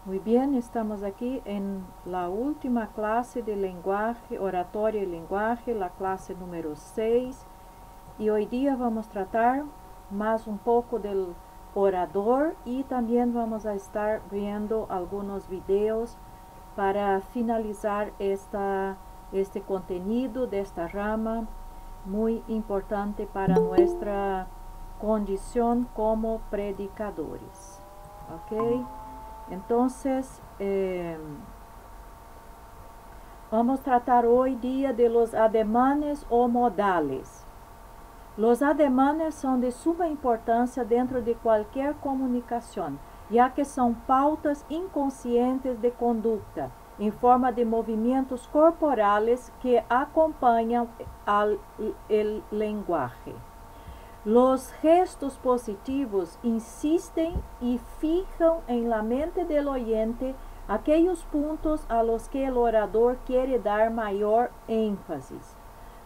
Muy bien, estamos aquí en la última clase de lenguaje, oratoria y lenguaje, la clase número 6. Y hoy día vamos a tratar más un poco del orador y también vamos a estar viendo algunos videos para finalizar este contenido de esta rama muy importante para nuestra condición como predicadores. ¿Ok? Entonces, vamos a tratar hoy día de los ademanes o modales. Los ademanes son de suma importancia dentro de cualquier comunicación, ya que son pautas inconscientes de conducta, en forma de movimientos corporales que acompañan el lenguaje. Los gestos positivos insisten y fijan en la mente del oyente aquellos puntos a los que el orador quiere dar mayor énfasis.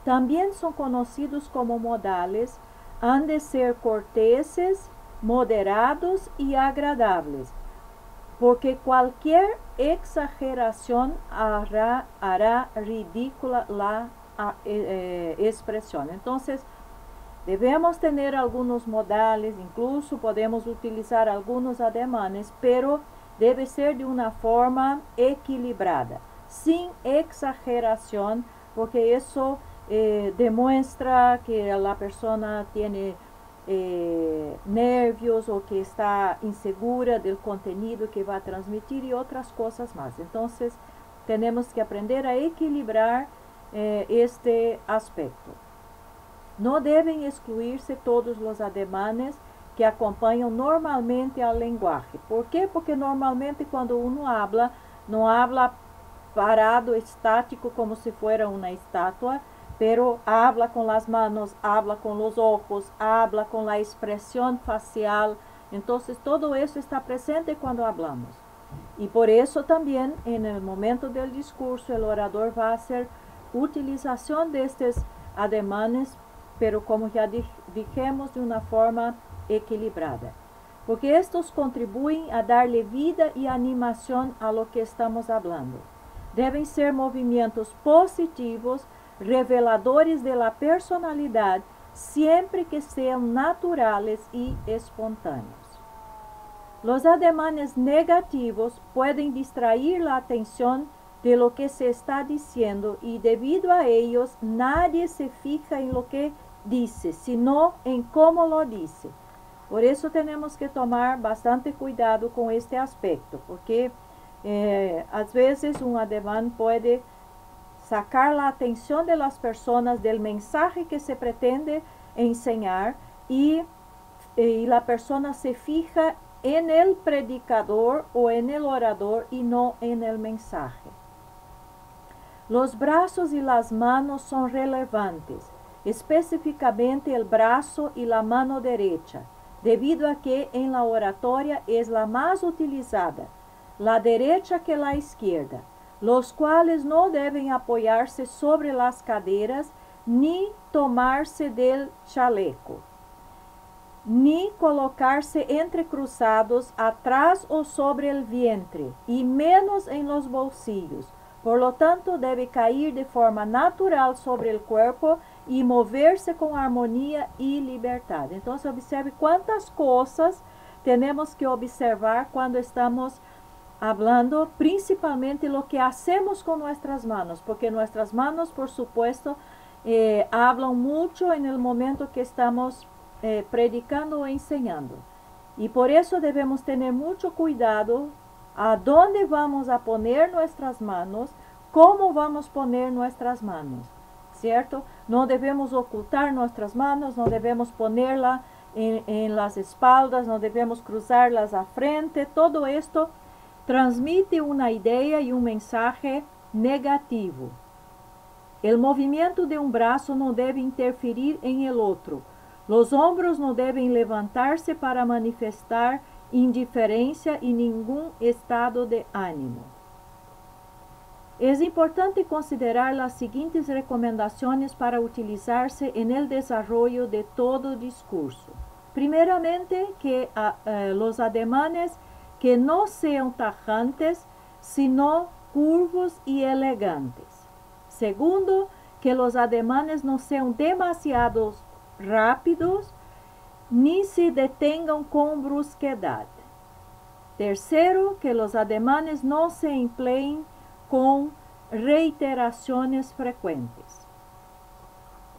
También son conocidos como modales, han de ser corteses, moderados y agradables, porque cualquier exageración hará ridícula la expresión. Entonces, debemos tener algunos modales, incluso podemos utilizar algunos ademanes, pero debe ser de una forma equilibrada, sin exageración, porque eso demuestra que la persona tiene nervios o que está insegura del contenido que va a transmitir y otras cosas más. Entonces, tenemos que aprender a equilibrar este aspecto. No deben excluirse todos los ademanes que acompañan normalmente al lenguaje. ¿Por qué? Porque normalmente cuando uno habla, no habla parado, estático, como si fuera una estatua, pero habla con las manos, habla con los ojos, habla con la expresión facial. Entonces todo eso está presente cuando hablamos. Y por eso también en el momento del discurso el orador va a hacer utilización de estos ademanes, pero como ya dijimos, de una forma equilibrada, porque estos contribuyen a darle vida y animación a lo que estamos hablando. Deben ser movimientos positivos, reveladores de la personalidad, siempre que sean naturales y espontáneos. Los ademanes negativos pueden distraer la atención de lo que se está diciendo y debido a ellos nadie se fija en lo que dice, sino en cómo lo dice. Por eso tenemos que tomar bastante cuidado con este aspecto, porque a veces un ademán puede sacar la atención de las personas del mensaje que se pretende enseñar y la persona se fija en el predicador o en el orador y no en el mensaje. Los brazos y las manos son relevantes, específicamente el brazo y la mano derecha, debido a que en la oratoria es la más utilizada, la derecha que la izquierda, los cuales no deben apoyarse sobre las caderas ni tomarse del chaleco, ni colocarse entrecruzados atrás o sobre el vientre, y menos en los bolsillos. Por lo tanto, debe caer de forma natural sobre el cuerpo y moverse con armonía y libertad. Entonces, observe cuántas cosas tenemos que observar cuando estamos hablando, principalmente lo que hacemos con nuestras manos, porque nuestras manos, por supuesto, hablan mucho en el momento que estamos predicando o enseñando. Y por eso debemos tener mucho cuidado a dónde vamos a poner nuestras manos, cómo vamos a poner nuestras manos, ¿cierto? No debemos ocultar nuestras manos, no debemos ponerla en las espaldas, no debemos cruzarlas a frente. Todo esto transmite una idea y un mensaje negativo. El movimiento de un brazo no debe interferir en el otro. Los hombros no deben levantarse para manifestar indiferencia y ningún estado de ánimo. Es importante considerar las siguientes recomendaciones para utilizarse en el desarrollo de todo discurso. Primeramente, que los ademanes que no sean tajantes, sino curvos y elegantes. Segundo, que los ademanes no sean demasiado rápidos, ni se detengan con brusquedad. Tercero, que los ademanes no se empleen con reiteraciones frecuentes.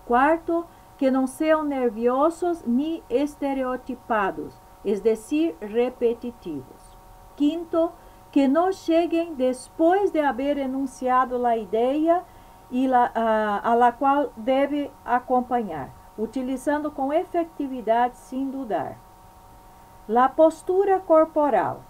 Cuarto, que no sean nerviosos ni estereotipados, es decir, repetitivos. Quinto, que no lleguen después de haber enunciado la idea a la cual debe acompañar, utilizando con efectividad sin dudar. La postura corporal.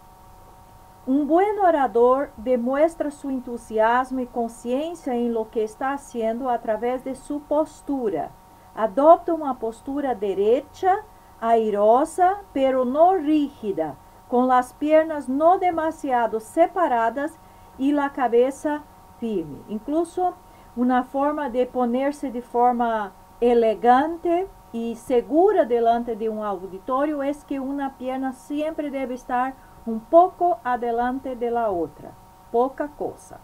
Un buen orador demuestra su entusiasmo y conciencia en lo que está haciendo a través de su postura. Adopta una postura derecha, airosa, pero no rígida, con las piernas no demasiado separadas y la cabeza firme. Incluso una forma de ponerse de forma elegante y segura delante de un auditorio es que una pierna siempre debe estar un poco adelante de la otra, poca cosa.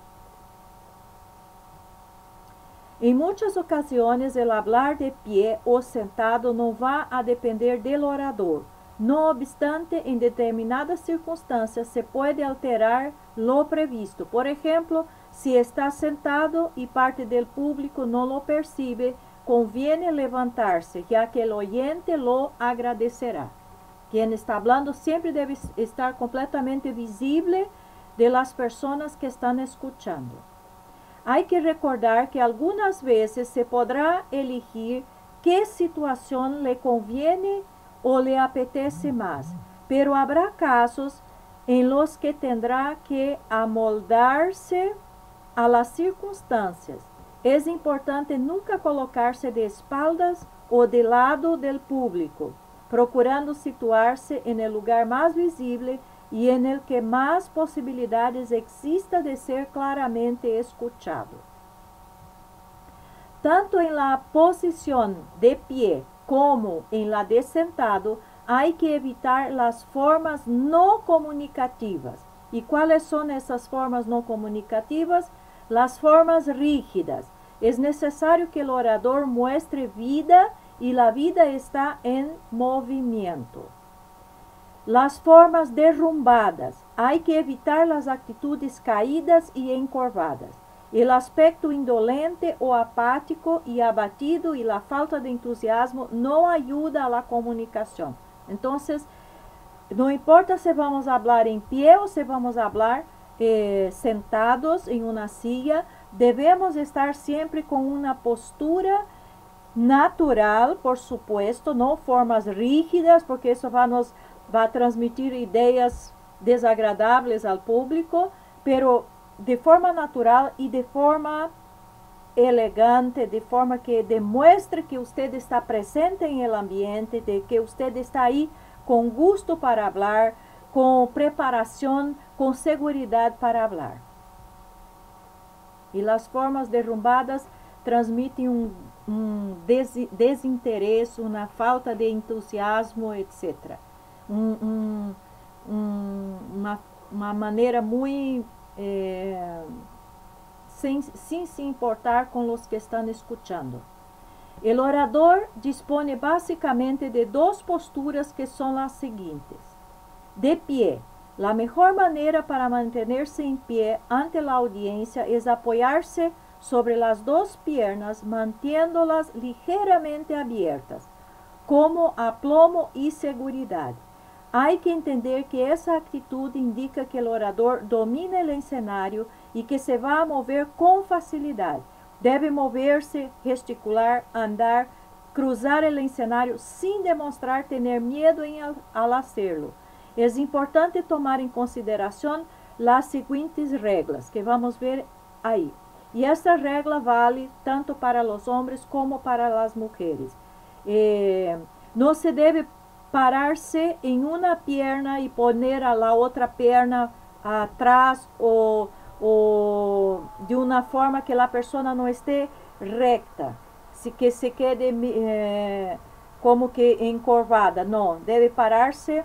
En muchas ocasiones el hablar de pie o sentado no va a depender del orador. No obstante, en determinadas circunstancias se puede alterar lo previsto. Por ejemplo, si está sentado y parte del público no lo percibe, conviene levantarse, ya que el oyente lo agradecerá. Quien está hablando siempre debe estar completamente visible de las personas que están escuchando. Hay que recordar que algunas veces se podrá elegir qué situación le conviene o le apetece más, pero habrá casos en los que tendrá que amoldarse a las circunstancias. Es importante nunca colocarse de espaldas o de lado del público, procurando situarse en el lugar más visible y en el que más posibilidades exista de ser claramente escuchado. Tanto en la posición de pie como en la de sentado, hay que evitar las formas no comunicativas. ¿Y cuáles son esas formas no comunicativas? Las formas rígidas. Es necesario que el orador muestre vida y la vida está en movimiento. Las formas derrumbadas. Hay que evitar las actitudes caídas y encorvadas. El aspecto indolente o apático y abatido y la falta de entusiasmo no ayuda a la comunicación. Entonces, no importa si vamos a hablar en pie o si vamos a hablar sentados en una silla, debemos estar siempre con una postura natural, por supuesto, no formas rígidas, porque eso va a transmitir ideas desagradables al público, pero de forma natural y de forma elegante, de forma que demuestre que usted está presente en el ambiente, de que usted está ahí con gusto para hablar, con preparación, con seguridad para hablar. Y las formas derrumbadas transmiten un desinterés, una falta de entusiasmo, etc. Uma maneira muito sin se importar con los que están escuchando. El orador dispone básicamente de dos posturas que son las siguientes. De pie. La mejor manera para mantenerse en pie ante la audiencia es apoyarse sobre las dos piernas, manteniéndolas ligeramente abiertas, como aplomo y seguridad. Hay que entender que esa actitud indica que el orador domina el escenario y que se va a mover con facilidad. Debe moverse, gesticular, andar, cruzar el escenario sin demostrar tener miedo al hacerlo. Es importante tomar en consideración las siguientes reglas que vamos a ver ahí. Y esta regla vale tanto para los hombres como para las mujeres. No se debe pararse en una pierna y poner a la otra pierna atrás o de una forma que la persona no esté recta, que se quede como que encorvada. No, debe pararse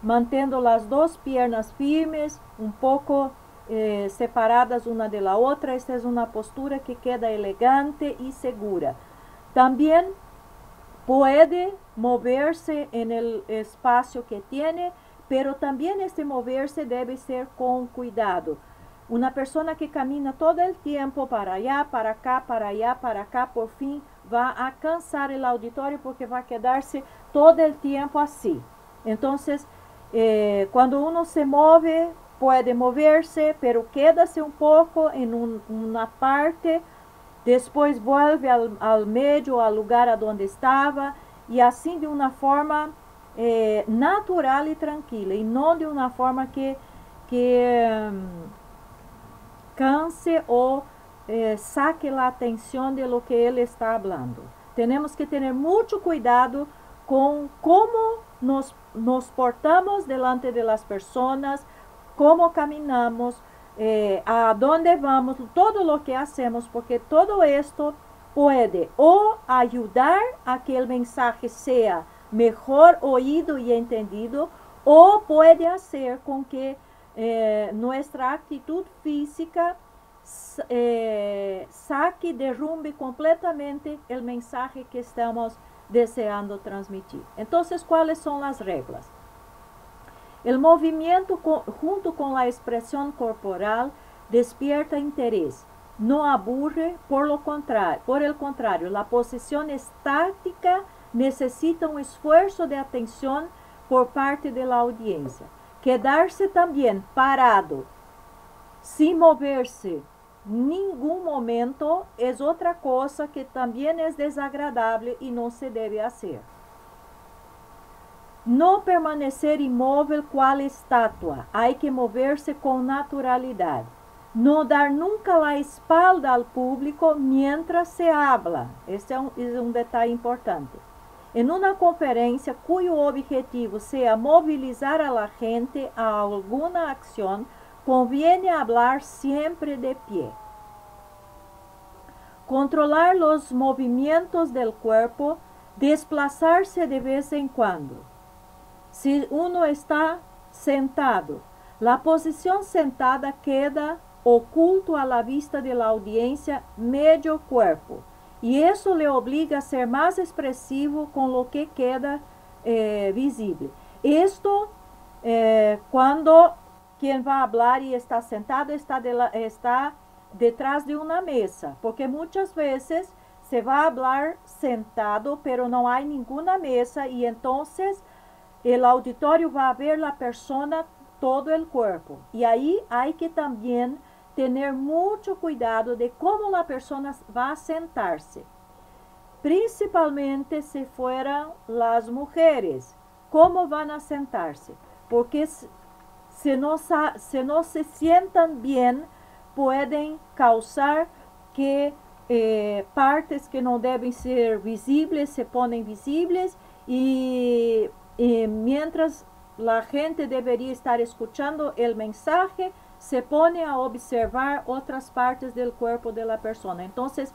mantendo las dos piernas firmes, un poco separadas una de la otra. Esta es una postura que queda elegante y segura. También puede moverse en el espacio que tiene, pero también este moverse debe ser con cuidado. Una persona que camina todo el tiempo para allá, para acá, para allá, para acá, por fin va a cansar el auditorio porque va a quedarse todo el tiempo así. Entonces, cuando uno se mueve, puede moverse, pero quédase un poco en una parte, después vuelve al medio, al lugar a donde estaba, y así de una forma natural y tranquila, y no de una forma que canse o saque la atención de lo que él está hablando. Tenemos que tener mucho cuidado con cómo nos portamos delante de las personas, cómo caminamos, a dónde vamos, todo lo que hacemos, porque todo esto puede o ayudar a que el mensaje sea mejor oído y entendido, o puede hacer con que nuestra actitud física saque, derrumbe completamente el mensaje que estamos deseando transmitir. Entonces, ¿cuáles son las reglas? El movimiento junto con la expresión corporal despierta interés, no aburre, por el contrario, la posición estática necesita un esfuerzo de atención por parte de la audiencia. Quedarse también parado, sin moverse ningún momento, es otra cosa que también es desagradable y no se debe hacer. No permanecer inmóvil cual estatua, hay que moverse con naturalidad. No dar nunca la espalda al público mientras se habla. Este es un detalle importante. En una conferencia cuyo objetivo sea movilizar a la gente a alguna acción, conviene hablar siempre de pie. Controlar los movimientos del cuerpo, desplazarse de vez en cuando. Si uno está sentado, la posición sentada queda oculto a la vista de la audiencia medio cuerpo, y eso le obliga a ser más expresivo con lo que queda visible. Esto cuando quien va a hablar y está sentado está detrás de una mesa, porque muchas veces se va a hablar sentado, pero no hay ninguna mesa, y entonces el auditorio va a ver la persona todo el cuerpo. Y ahí hay que también tener mucho cuidado de cómo la persona va a sentarse. Principalmente si fueran las mujeres, cómo van a sentarse. Porque si no se sientan bien, pueden causar que partes que no deben ser visibles se ponen visibles, y mientras la gente debería estar escuchando el mensaje, se pone a observar otras partes del cuerpo de la persona. Entonces,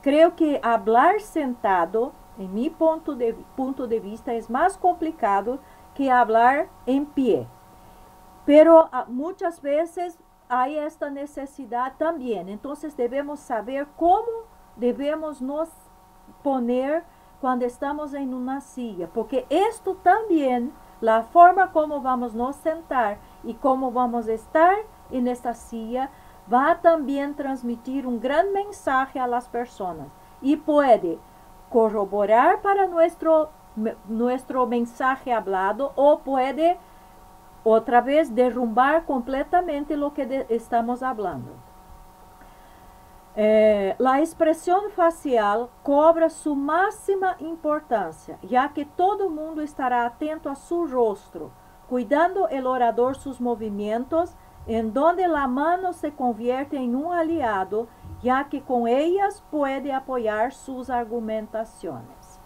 creo que hablar sentado, en mi punto de vista, es más complicado que hablar en pie. Pero muchas veces hay esta necesidad también. Entonces, debemos saber cómo debemos nos poner cuando estamos en una silla, porque esto también, la forma como vamos a nos sentar y cómo vamos a estar en esta silla, va a también transmitir un gran mensaje a las personas, y puede corroborar para nuestro mensaje hablado, o puede otra vez derrumbar completamente lo que estamos hablando. La expresión facial cobra su máxima importancia, ya que todo mundo estará atento a su rostro, cuidando el orador sus movimientos, en donde la mano se convierte en un aliado, ya que con ellas puede apoyar sus argumentaciones.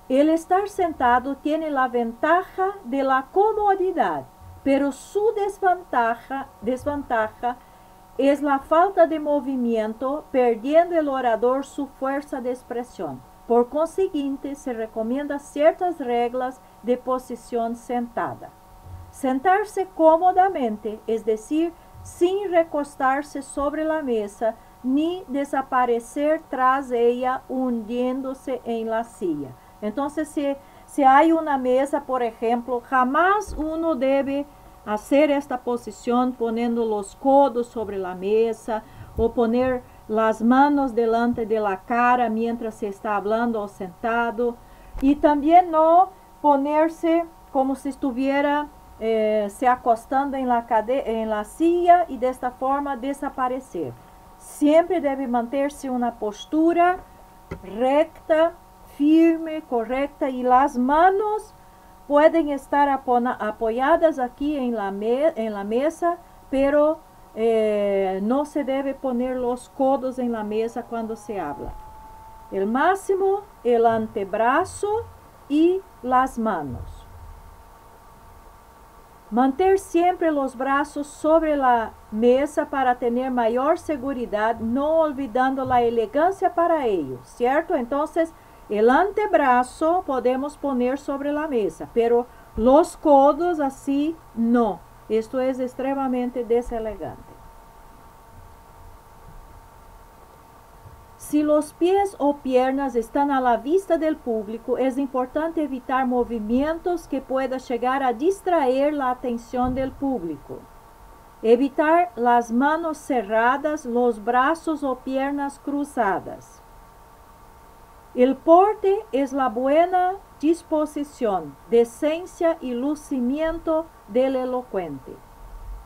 El estar sentado tiene la ventaja de la comodidad, pero su desventaja es la falta de movimiento, perdiendo el orador su fuerza de expresión. Por consiguiente, se recomienda ciertas reglas de posición sentada. Sentarse cómodamente, es decir, sin recostarse sobre la mesa ni desaparecer tras ella hundiéndose en la silla. Entonces, si hay una mesa, por ejemplo, jamás uno debe hacer esta posición poniendo los codos sobre la mesa o poner las manos delante de la cara mientras se está hablando o sentado. Y también no ponerse como si estuviera se acostando en la silla y de esta forma desaparecer. Siempre debe mantenerse una postura recta, firme, correcta, y las manos pueden estar apoyadas aquí en la mesa, pero no se debe poner los codos en la mesa cuando se habla. El máximo, el antebrazo y las manos. Manter siempre los brazos sobre la mesa para tener mayor seguridad, no olvidando la elegancia para ello, ¿cierto? Entonces, el antebrazo podemos poner sobre la mesa, pero los codos así no. Esto es extremadamente deselegante. Si los pies o piernas están a la vista del público, es importante evitar movimientos que puedan llegar a distraer la atención del público. Evitar las manos cerradas, los brazos o piernas cruzadas. El porte es la buena disposición, decencia y lucimiento del elocuente.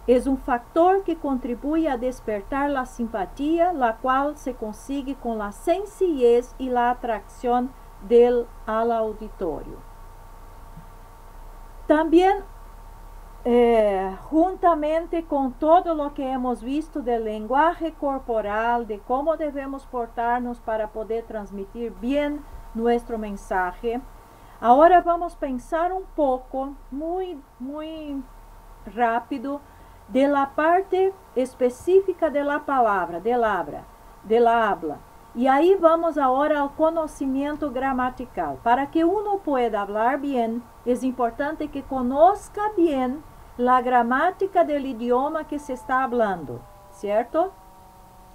Es un factor que contribuye a despertar la simpatía, la cual se consigue con la sencillez y la atracción al auditorio. También, juntamente con todo lo que hemos visto del lenguaje corporal, de cómo debemos portarnos para poder transmitir bien nuestro mensaje, ahora vamos a pensar un poco, muy rápido, de la parte específica de la palabra, de la habla. Y ahí vamos ahora al conocimiento gramatical. Para que uno pueda hablar bien, es importante que conozca bien la gramática del idioma que se está hablando, ¿cierto?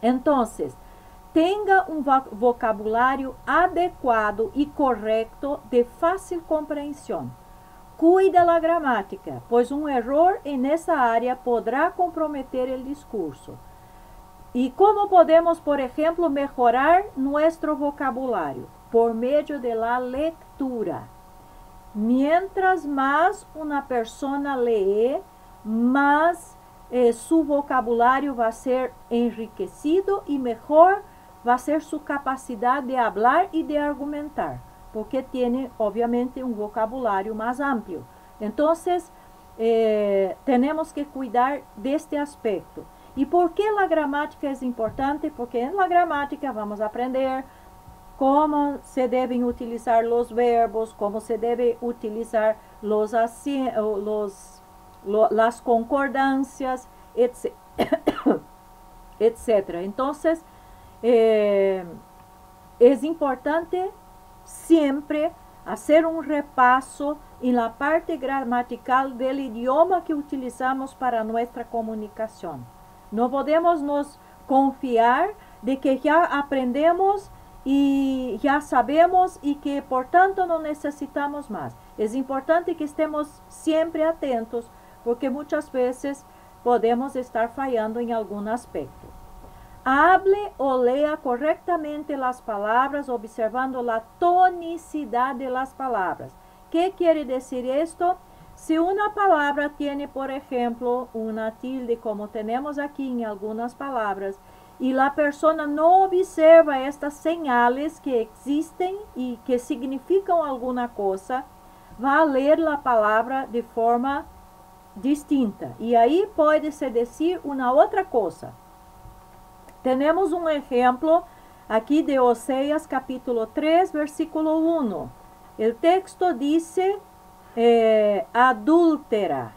Entonces, tenga un vocabulario adecuado y correcto de fácil comprensión. Cuida la gramática, pues un error en esa área podrá comprometer el discurso. ¿Y cómo podemos, por ejemplo, mejorar nuestro vocabulario? Por medio de la lectura. Mientras más una persona lee, más su vocabulario va a ser enriquecido y mejor va a ser su capacidad de hablar y de argumentar, porque tiene obviamente un vocabulario más amplio. Entonces, tenemos que cuidar de este aspecto. ¿Y por qué la gramática es importante? Porque en la gramática vamos a aprender cómo se deben utilizar los verbos, cómo se debe utilizar las concordancias, etc. Entonces, es importante siempre hacer un repaso en la parte gramatical del idioma que utilizamos para nuestra comunicación. No podemos nos confiar de que ya aprendemos y ya sabemos y que por tanto no necesitamos más. Es importante que estemos siempre atentos porque muchas veces podemos estar fallando en algún aspecto. Hable o lea correctamente las palabras observando la tonicidad de las palabras. ¿Qué quiere decir esto? Si una palabra tiene, por ejemplo, una tilde, como tenemos aquí en algunas palabras, y la persona no observa estas señales que existen y que significan alguna cosa, va a leer la palabra de forma distinta. Y ahí puede se decir una otra cosa. Tenemos un ejemplo aquí de Oseas capítulo 3, versículo 1. El texto dice adúltera.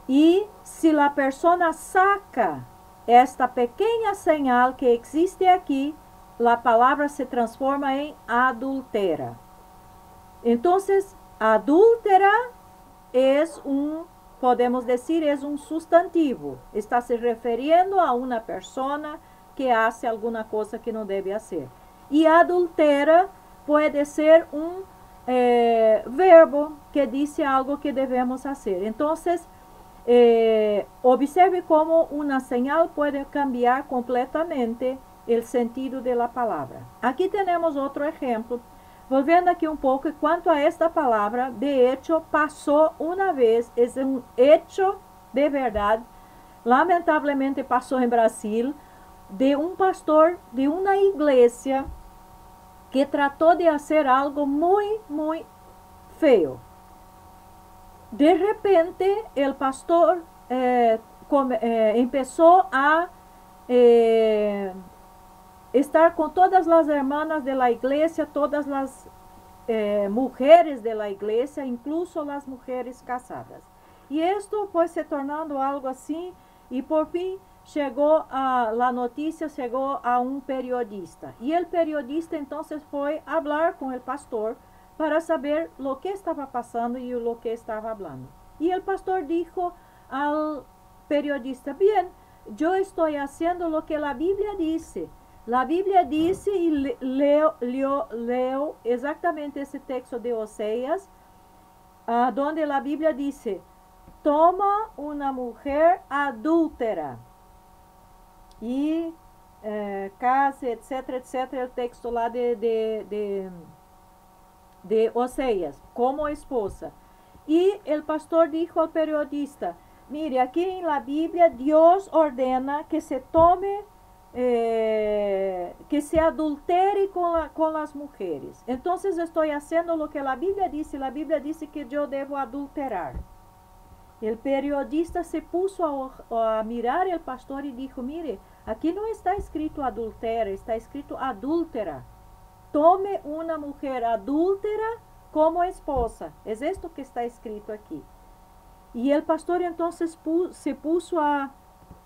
Y si la persona saca esta pequeña señal que existe aquí, la palabra se transforma en adultera. Entonces, adúltera es podemos decir, es un sustantivo. Está se refiriendo a una persona que hace alguna cosa que no debe hacer. Y adultera puede ser un verbo que dice algo que debemos hacer. Entonces, observe cómo una señal puede cambiar completamente el sentido de la palabra. Aquí tenemos otro ejemplo. Volviendo aquí un poco, cuanto a esta palabra, de hecho, pasó una vez, es un hecho de verdad, lamentablemente pasó en Brasil, de un pastor de una iglesia que trató de hacer algo muy, muy feo. De repente, el pastor empezó a estar con todas las hermanas de la iglesia, todas las mujeres de la iglesia, incluso las mujeres casadas. Y esto fue se tornando algo así, y por fin llegó a la noticia, llegó a un periodista. Y el periodista entonces fue a hablar con el pastor para saber lo que estaba pasando y lo que estaba hablando. Y el pastor dijo al periodista, bien, yo estoy haciendo lo que la Biblia dice. La Biblia dice, y leo exactamente ese texto de Oseas, donde la Biblia dice, toma una mujer adúltera y case, etcétera, etcétera, el texto lá de Oseas, como esposa. Y el pastor dijo al periodista, mire, aquí en la Biblia Dios ordena que se tome que se adultere con las mujeres. Entonces estoy haciendo lo que la Biblia dice. La Biblia dice que yo debo adulterar. El periodista se puso a mirar al pastor y dijo, mire, aquí no está escrito adultera, está escrito adúltera. Tome una mujer adúltera como esposa. Es esto que está escrito aquí. Y el pastor entonces se puso a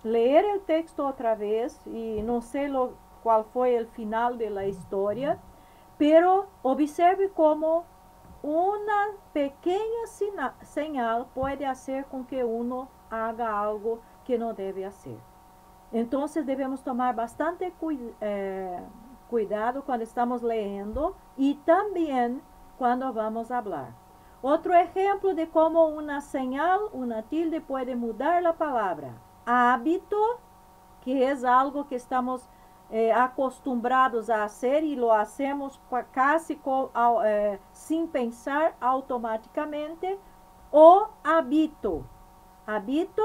leer el texto otra vez, y no sé cuál fue el final de la historia, pero observe cómo una pequeña señal puede hacer con que uno haga algo que no debe hacer. Entonces debemos tomar bastante cuidado cuando estamos leyendo y también cuando vamos a hablar. Otro ejemplo de cómo una señal, una tilde, puede mudar la palabra. Hábito, que es algo que estamos acostumbrados a hacer y lo hacemos casi sin pensar automáticamente, o habito. Habito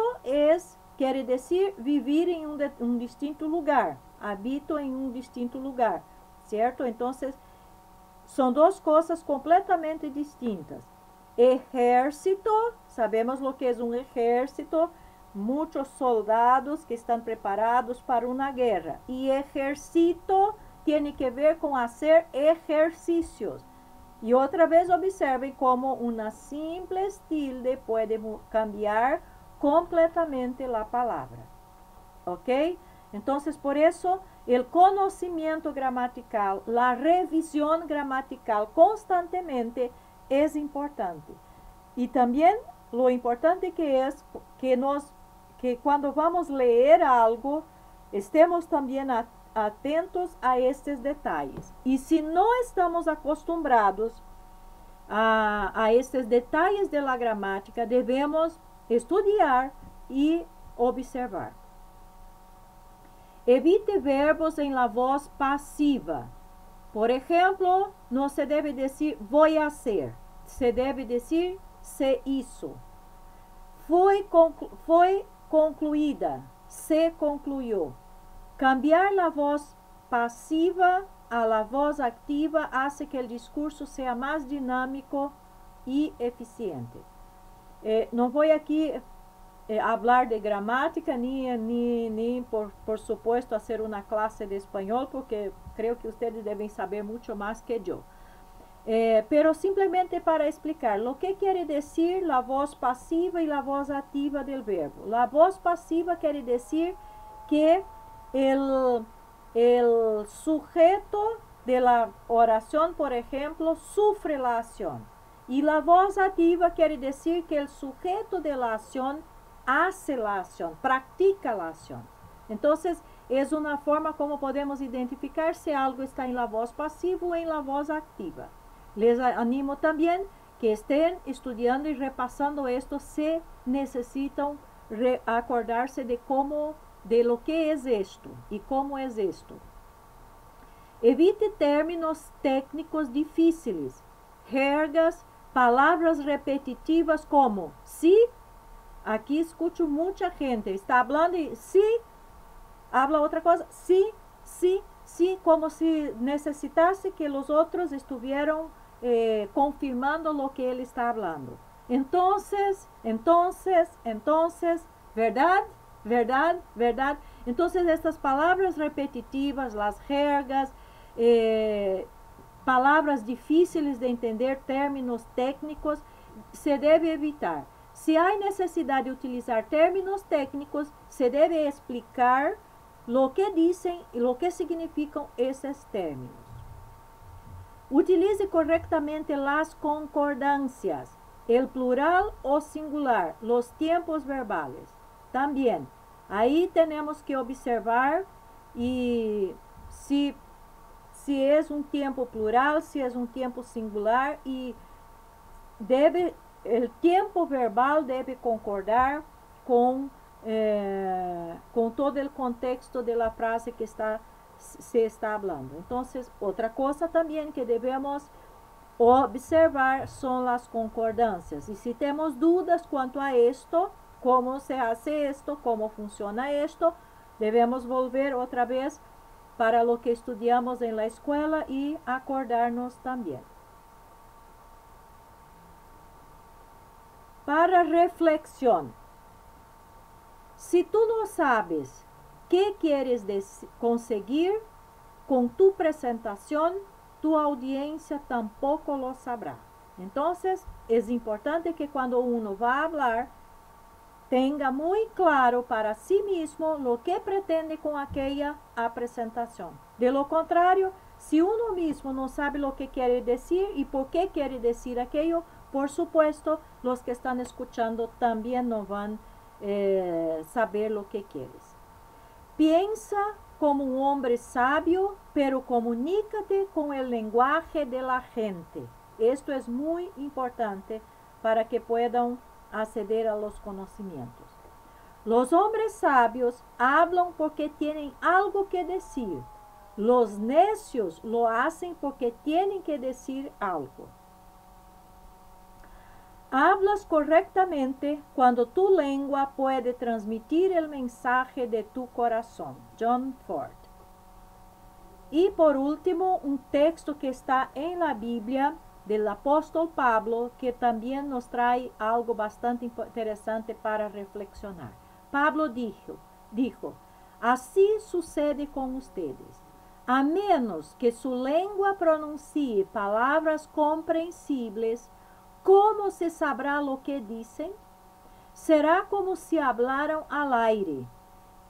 quiere decir vivir en un distinto lugar. Habito en un distinto lugar, ¿cierto? Entonces, son dos cosas completamente distintas. Ejército, sabemos lo que es un ejército, muchos soldados que están preparados para una guerra. Y ejercito tiene que ver con hacer ejercicios. Y otra vez observen cómo una simple tilde puede cambiar completamente la palabra. ¿Ok? Entonces, por eso, el conocimiento gramatical, la revisión gramatical constantemente es importante. Y también lo importante que es que cuando vamos a leer algo, estemos también atentos a estos detalles. Y si no estamos acostumbrados a estos detalles de la gramática, debemos estudiar y observar. Evite verbos en la voz pasiva. Por ejemplo, no se debe decir voy a hacer, se debe decir se hizo. Fue concluida, se concluyó. Cambiar la voz pasiva a la voz activa hace que el discurso sea más dinámico y eficiente. No voy aquí hablar de gramática ni por supuesto hacer una clase de español, porque creo que ustedes deben saber mucho más que yo. Pero simplemente para explicar lo que quiere decir la voz pasiva y la voz activa del verbo. La voz pasiva quiere decir que el sujeto de la oración, por ejemplo, sufre la acción. Y la voz activa quiere decir que el sujeto de la acción hace la acción, practica la acción. Entonces, es una forma como podemos identificar si algo está en la voz pasiva o en la voz activa. Les animo también que estén estudiando y repasando esto si necesitan acordarse de cómo, de lo que es esto y cómo es esto. Evite términos técnicos difíciles, jergas, palavras repetitivas como sí. Aqui escuto muita gente, está falando e sí, habla outra coisa, sí, sí, sí, como se necessitasse que os outros estuvieran confirmando lo que ele está falando. Entonces, verdad, verdad, verdad. Entonces, estas palavras repetitivas, las jergas, palavras difíceis de entender, términos técnicos, se deve evitar. Se há necessidade de utilizar términos técnicos, se deve explicar lo que dizem e lo que significam esses términos. Utilize correctamente las concordâncias, el plural o singular, los tiempos verbales. También, ahí tenemos que observar y si es um tempo plural, se é um tempo singular e o tempo verbal deve concordar com todo o contexto da frase que se está falando. Então, outra coisa também que devemos observar são as concordâncias. E se temos dúvidas quanto a isto, como se hace isto, como funciona isto, devemos volver outra vez para lo que estudiamos en la escuela y acordarnos también. Para reflexión. Si tú no sabes qué quieres conseguir con tu presentación, tu audiencia tampoco lo sabrá. Entonces, es importante que cuando uno va a hablar, tenga muy claro para sí mismo lo que pretende con aquella presentación. De lo contrario, si uno mismo no sabe lo que quiere decir y por qué quiere decir aquello, por supuesto, los que están escuchando también no van a saber lo que quieres. Piensa como un hombre sabio, pero comunícate con el lenguaje de la gente. Esto es muy importante para que puedan acceder a los conocimientos. Los hombres sabios hablan porque tienen algo que decir. Los necios lo hacen porque tienen que decir algo. Hablas correctamente cuando tu lengua puede transmitir el mensaje de tu corazón. John Ford. Y por último, un texto que está en la Biblia del apóstol Pablo, que también nos trae algo bastante interesante para reflexionar. Pablo dijo, así sucede con ustedes. A menos que su lengua pronuncie palabras comprensibles, ¿cómo se sabrá lo que dicen? Será como si hablaran al aire.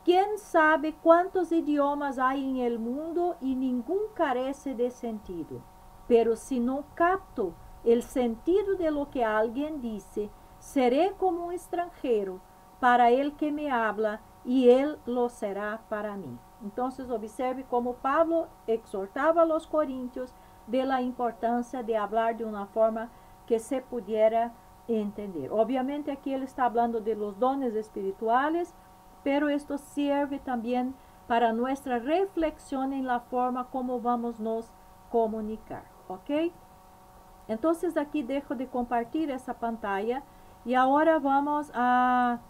¿Quién sabe cuántos idiomas hay en el mundo y ningún carece de sentido? Pero si no capto el sentido de lo que alguien dice, seré como un extranjero para el que me habla y él lo será para mí. Entonces observe como Pablo exhortaba a los corintios de la importancia de hablar de una forma que se pudiera entender. Obviamente aquí él está hablando de los dones espirituales, pero esto sirve también para nuestra reflexión en la forma como vamos nos comunicar, ¿ok? Entonces aquí dejo de compartir esa pantalla y ahora vamos a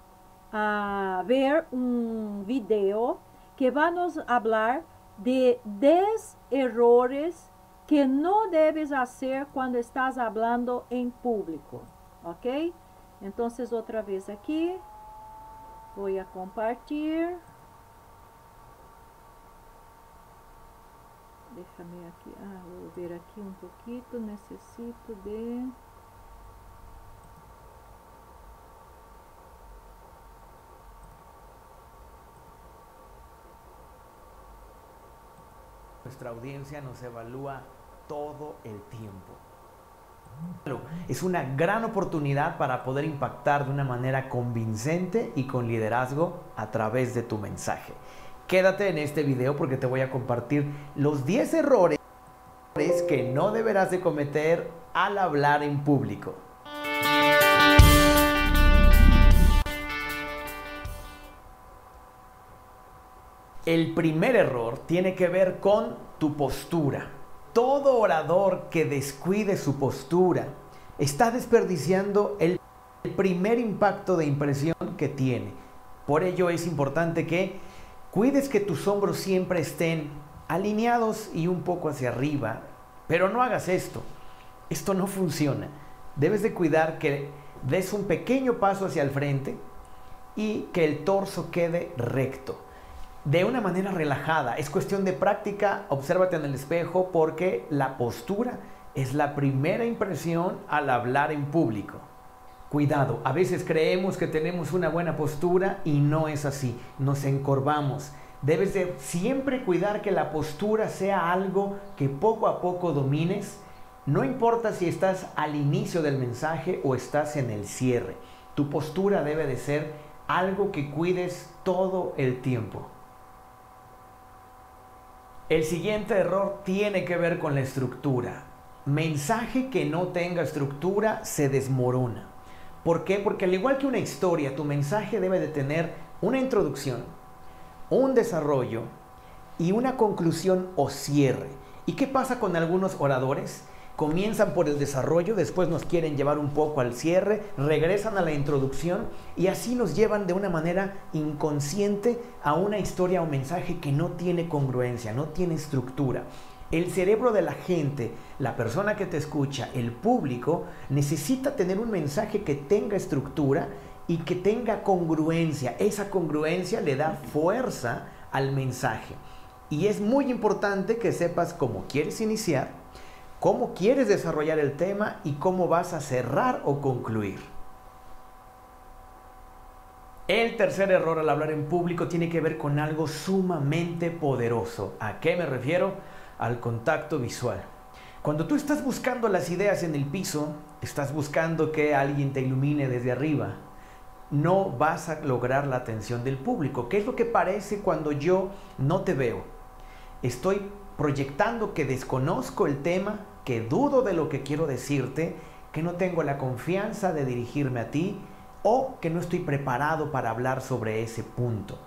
ver un video que va a nos hablar de 10 errores que no debes hacer cuando estás hablando en público, ¿ok? Entonces otra vez aquí voy a compartir. Déjame aquí, voy a ver aquí un poquito, necesito de... Nuestra audiencia nos evalúa todo el tiempo. Es una gran oportunidad para poder impactar de una manera convincente y con liderazgo a través de tu mensaje. Quédate en este video porque te voy a compartir los 10 errores que no deberás de cometer al hablar en público. El primer error tiene que ver con tu postura. Todo orador que descuide su postura está desperdiciando el primer impacto de impresión que tiene. Por ello es importante que cuides que tus hombros siempre estén alineados y un poco hacia arriba, pero no hagas esto. Esto no funciona. Debes de cuidar que des un pequeño paso hacia el frente y que el torso quede recto. De una manera relajada. Es cuestión de práctica. Obsérvate en el espejo porque la postura es la primera impresión al hablar en público. Cuidado, a veces creemos que tenemos una buena postura y no es así. Nos encorvamos. Debes de siempre cuidar que la postura sea algo que poco a poco domines. No importa si estás al inicio del mensaje o estás en el cierre. Tu postura debe de ser algo que cuides todo el tiempo. El siguiente error tiene que ver con la estructura. Mensaje que no tenga estructura se desmorona. ¿Por qué? Porque al igual que una historia, tu mensaje debe de tener una introducción, un desarrollo y una conclusión o cierre. ¿Y qué pasa con algunos oradores? Comienzan por el desarrollo, después nos quieren llevar un poco al cierre, regresan a la introducción y así nos llevan de una manera inconsciente a una historia o mensaje que no tiene congruencia, no tiene estructura. El cerebro de la gente, la persona que te escucha, el público, necesita tener un mensaje que tenga estructura y que tenga congruencia. Esa congruencia le da fuerza al mensaje. Y es muy importante que sepas cómo quieres iniciar, cómo quieres desarrollar el tema y cómo vas a cerrar o concluir. El tercer error al hablar en público tiene que ver con algo sumamente poderoso. ¿A qué me refiero? Al contacto visual. Cuando tú estás buscando las ideas en el piso, estás buscando que alguien te ilumine desde arriba, no vas a lograr la atención del público. ¿Qué es lo que parece cuando yo no te veo? Estoy proyectando que desconozco el tema, que dudo de lo que quiero decirte, que no tengo la confianza de dirigirme a ti o que no estoy preparado para hablar sobre ese punto.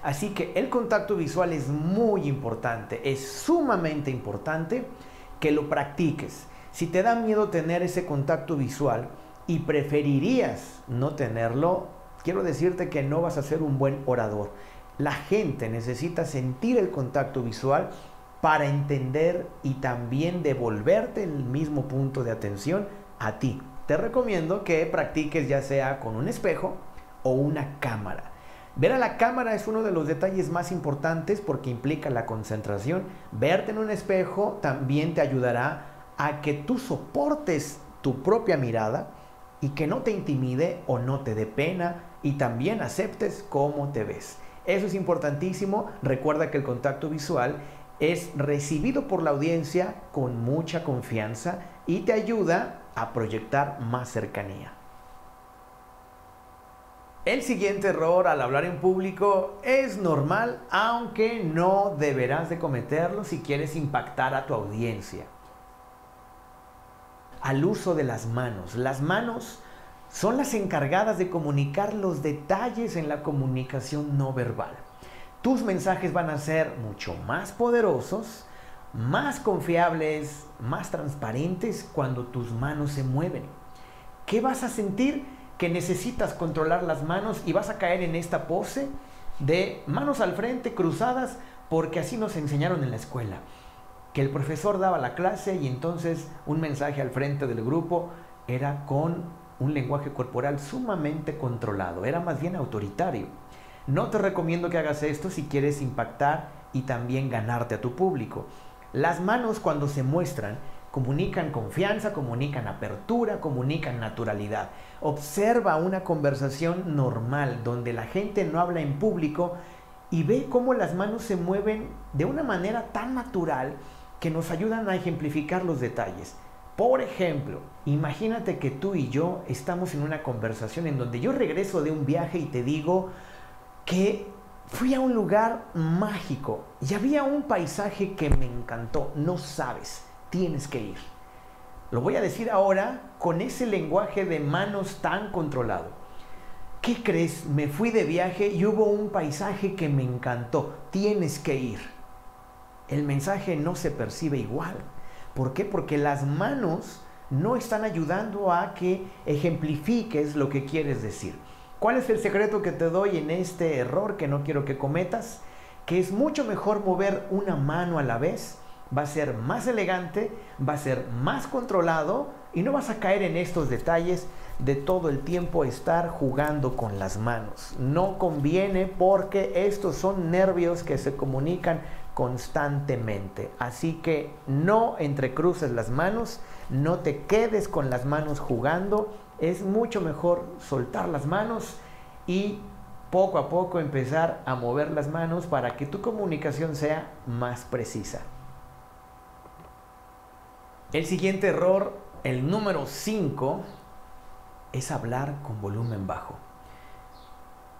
Así que el contacto visual es muy importante, es sumamente importante que lo practiques. Si te da miedo tener ese contacto visual y preferirías no tenerlo, quiero decirte que no vas a ser un buen orador. La gente necesita sentir el contacto visual para entender y también devolverte el mismo punto de atención a ti. Te recomiendo que practiques ya sea con un espejo o una cámara. Ver a la cámara es uno de los detalles más importantes porque implica la concentración. Verte en un espejo también te ayudará a que tú soportes tu propia mirada y que no te intimide o no te dé pena y también aceptes cómo te ves. Eso es importantísimo. Recuerda que el contacto visual es recibido por la audiencia con mucha confianza y te ayuda a proyectar más cercanía. El siguiente error al hablar en público es normal, aunque no deberás de cometerlo si quieres impactar a tu audiencia. Al uso de las manos. Las manos son las encargadas de comunicar los detalles en la comunicación no verbal. Tus mensajes van a ser mucho más poderosos, más confiables, más transparentes cuando tus manos se mueven. ¿Qué vas a sentir? Que necesitas controlar las manos y vas a caer en esta pose de manos al frente, cruzadas, porque así nos enseñaron en la escuela. Que el profesor daba la clase y entonces un mensaje al frente del grupo era con un lenguaje corporal sumamente controlado, era más bien autoritario. No te recomiendo que hagas esto si quieres impactar y también ganarte a tu público. Las manos cuando se muestran comunican confianza, comunican apertura, comunican naturalidad. Observa una conversación normal donde la gente no habla en público y ve cómo las manos se mueven de una manera tan natural que nos ayudan a ejemplificar los detalles. Por ejemplo, imagínate que tú y yo estamos en una conversación en donde yo regreso de un viaje y te digo que fui a un lugar mágico y había un paisaje que me encantó. No sabes, tienes que ir. Lo voy a decir ahora con ese lenguaje de manos tan controlado. ¿Qué crees? Me fui de viaje y hubo un paisaje que me encantó. Tienes que ir. El mensaje no se percibe igual. ¿Por qué? Porque las manos no están ayudando a que ejemplifiques lo que quieres decir. ¿Cuál es el secreto que te doy en este error que no quiero que cometas? Que es mucho mejor mover una mano a la vez. Va a ser más elegante, va a ser más controlado y no vas a caer en estos detalles de todo el tiempo estar jugando con las manos. No conviene porque estos son nervios que se comunican constantemente. Así que no entrecruces las manos, no te quedes con las manos jugando. Es mucho mejor soltar las manos y poco a poco empezar a mover las manos para que tu comunicación sea más precisa. El siguiente error, el número 5, es hablar con volumen bajo.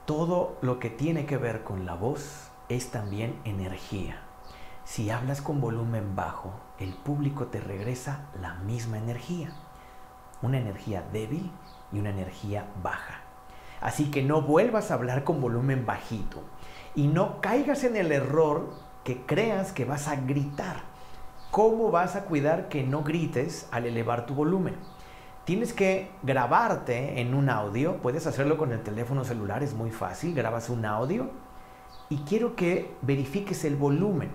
Todo lo que tiene que ver con la voz es también energía. Si hablas con volumen bajo, el público te regresa la misma energía. Una energía débil y una energía baja. Así que no vuelvas a hablar con volumen bajito y no caigas en el error que creas que vas a gritar. ¿Cómo vas a cuidar que no grites al elevar tu volumen? Tienes que grabarte en un audio. Puedes hacerlo con el teléfono celular, es muy fácil. Grabas un audio y quiero que verifiques el volumen.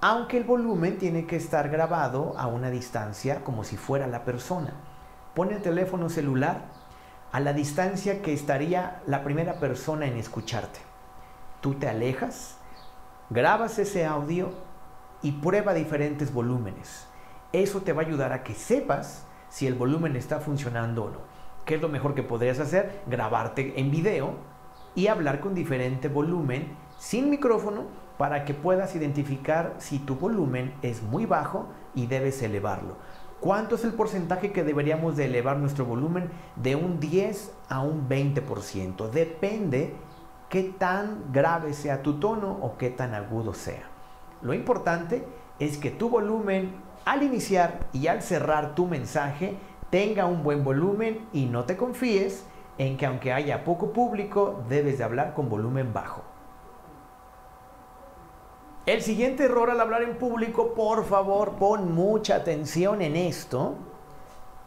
Aunque el volumen tiene que estar grabado a una distancia como si fuera la persona. Pon el teléfono celular a la distancia que estaría la primera persona en escucharte. Tú te alejas, grabas ese audio y prueba diferentes volúmenes. Eso te va a ayudar a que sepas si el volumen está funcionando o no. ¿Qué es lo mejor que podrías hacer? Grabarte en video y hablar con diferente volumen sin micrófono para que puedas identificar si tu volumen es muy bajo y debes elevarlo. ¿Cuánto es el porcentaje que deberíamos de elevar nuestro volumen? De un 10 a un 20%. Depende qué tan grave sea tu tono o qué tan agudo sea. Lo importante es que tu volumen al iniciar y al cerrar tu mensaje tenga un buen volumen y no te confíes en que aunque haya poco público debes de hablar con volumen bajo. El siguiente error al hablar en público, por favor, pon mucha atención en esto,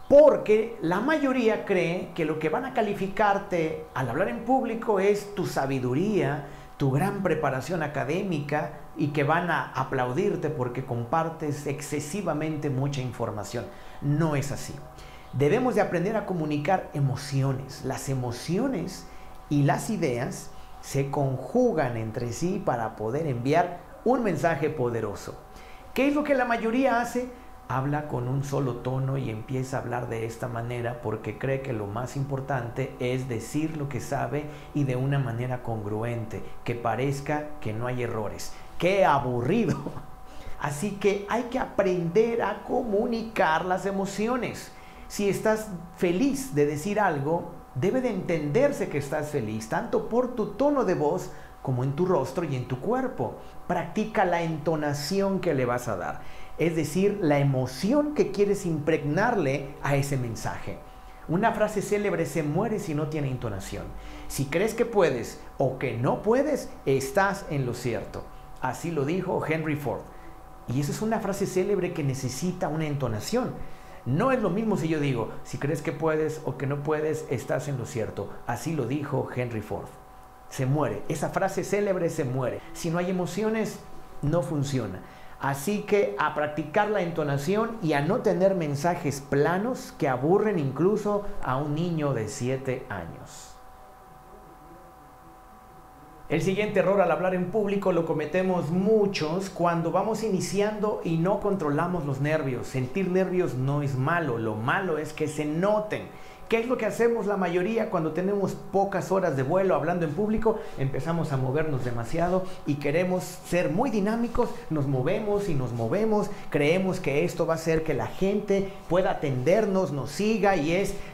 porque la mayoría cree que lo que van a calificarte al hablar en público es tu sabiduría, tu gran preparación académica y que van a aplaudirte porque compartes excesivamente mucha información. No es así. Debemos de aprender a comunicar emociones. Las emociones y las ideas se conjugan entre sí para poder enviar un mensaje poderoso. ¿Qué es lo que la mayoría hace? Habla con un solo tono y empieza a hablar de esta manera porque cree que lo más importante es decir lo que sabe y de una manera congruente, que parezca que no hay errores. ¡Qué aburrido! Así que hay que aprender a comunicar las emociones. Si estás feliz de decir algo, debe de entenderse que estás feliz, tanto por tu tono de voz como en tu rostro y en tu cuerpo. Practica la entonación que le vas a dar. Es decir, la emoción que quieres impregnarle a ese mensaje. Una frase célebre se muere si no tiene entonación. Si crees que puedes o que no puedes, estás en lo cierto. Así lo dijo Henry Ford. Y esa es una frase célebre que necesita una entonación. No es lo mismo si yo digo, si crees que puedes o que no puedes, estás en lo cierto. Así lo dijo Henry Ford. Se muere. Esa frase célebre se muere. Si no hay emociones, no funciona. Así que a practicar la entonación y a no tener mensajes planos que aburren incluso a un niño de 7 años. El siguiente error al hablar en público lo cometemos muchos cuando vamos iniciando y no controlamos los nervios. Sentir nervios no es malo, lo malo es que se noten. ¿Qué es lo que hacemos la mayoría cuando tenemos pocas horas de vuelo hablando en público? Empezamos a movernos demasiado y queremos ser muy dinámicos, nos movemos y nos movemos, creemos que esto va a hacer que la gente pueda atendernos, nos siga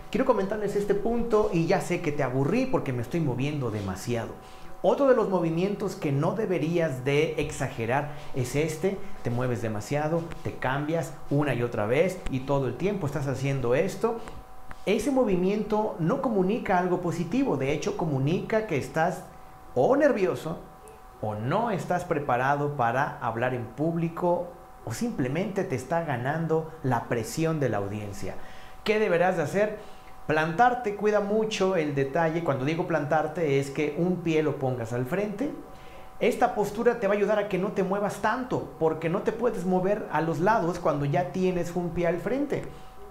quiero comentarles este punto y ya sé que te aburrí porque me estoy moviendo demasiado. Otro de los movimientos que no deberías de exagerar es te mueves demasiado, te cambias una y otra vez y todo el tiempo estás haciendo esto. Ese movimiento no comunica algo positivo, de hecho comunica que estás o nervioso o no estás preparado para hablar en público o simplemente te está ganando la presión de la audiencia. ¿Qué deberás de hacer? Plantarte, cuida mucho el detalle. Cuando digo plantarte es que un pie lo pongas al frente. Esta postura te va a ayudar a que no te muevas tanto porque no te puedes mover a los lados cuando ya tienes un pie al frente.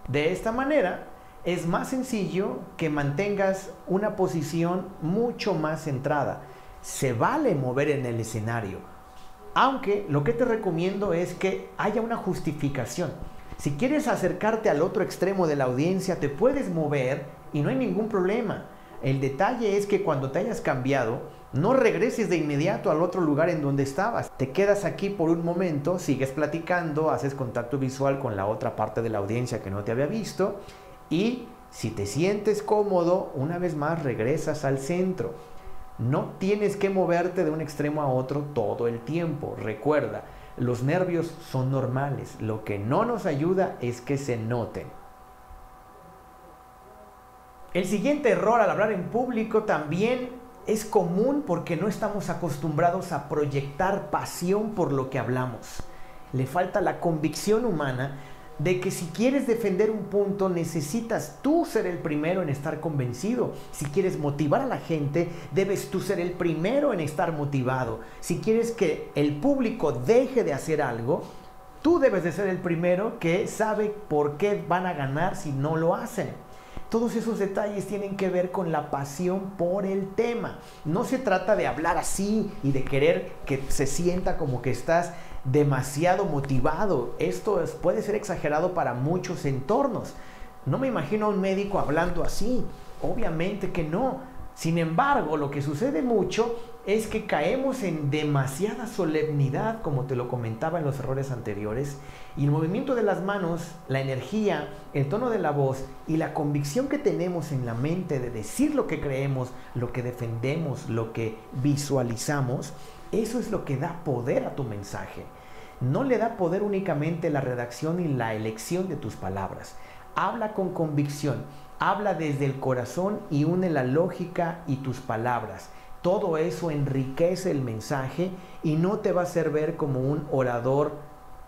De esta manera es más sencillo que mantengas una posición mucho más centrada. Se vale mover en el escenario, aunque lo que te recomiendo es que haya una justificación. Si quieres acercarte al otro extremo de la audiencia, te puedes mover y no hay ningún problema. El detalle es que cuando te hayas cambiado, no regreses de inmediato al otro lugar en donde estabas. Te quedas aquí por un momento, sigues platicando, haces contacto visual con la otra parte de la audiencia que no te había visto. Y si te sientes cómodo, una vez más regresas al centro. No tienes que moverte de un extremo a otro todo el tiempo. Recuerda, los nervios son normales. Lo que no nos ayuda es que se noten. El siguiente error al hablar en público también es común porque no estamos acostumbrados a proyectar pasión por lo que hablamos. Le falta la convicción humana de que si quieres defender un punto, necesitas tú ser el primero en estar convencido. Si quieres motivar a la gente, debes tú ser el primero en estar motivado. Si quieres que el público deje de hacer algo, tú debes de ser el primero que sabe por qué van a ganar si no lo hacen. Todos esos detalles tienen que ver con la pasión por el tema. No se trata de hablar así y de querer que se sienta como que estás demasiado motivado. Esto puede ser exagerado para muchos entornos. No me imagino a un médico hablando así. Obviamente que no. Sin embargo, lo que sucede mucho es que caemos en demasiada solemnidad, como te lo comentaba en los errores anteriores, y el movimiento de las manos, la energía, el tono de la voz y la convicción que tenemos en la mente de decir lo que creemos, lo que defendemos, lo que visualizamos, eso es lo que da poder a tu mensaje. No le da poder únicamente la redacción y la elección de tus palabras. Habla con convicción, habla desde el corazón y une la lógica y tus palabras. Todo eso enriquece el mensaje y no te va a hacer ver como un orador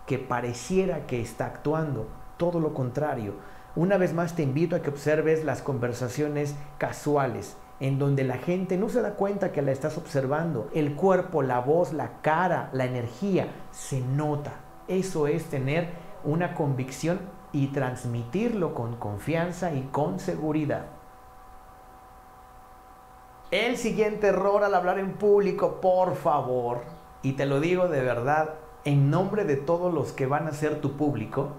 que pareciera que está actuando. Todo lo contrario. Una vez más te invito a que observes las conversaciones casuales, en donde la gente no se da cuenta que la estás observando. El cuerpo, la voz, la cara, la energía, se nota. Eso es tener una convicción y transmitirlo con confianza y con seguridad. El siguiente error al hablar en público, por favor, y te lo digo de verdad, en nombre de todos los que van a ser tu público,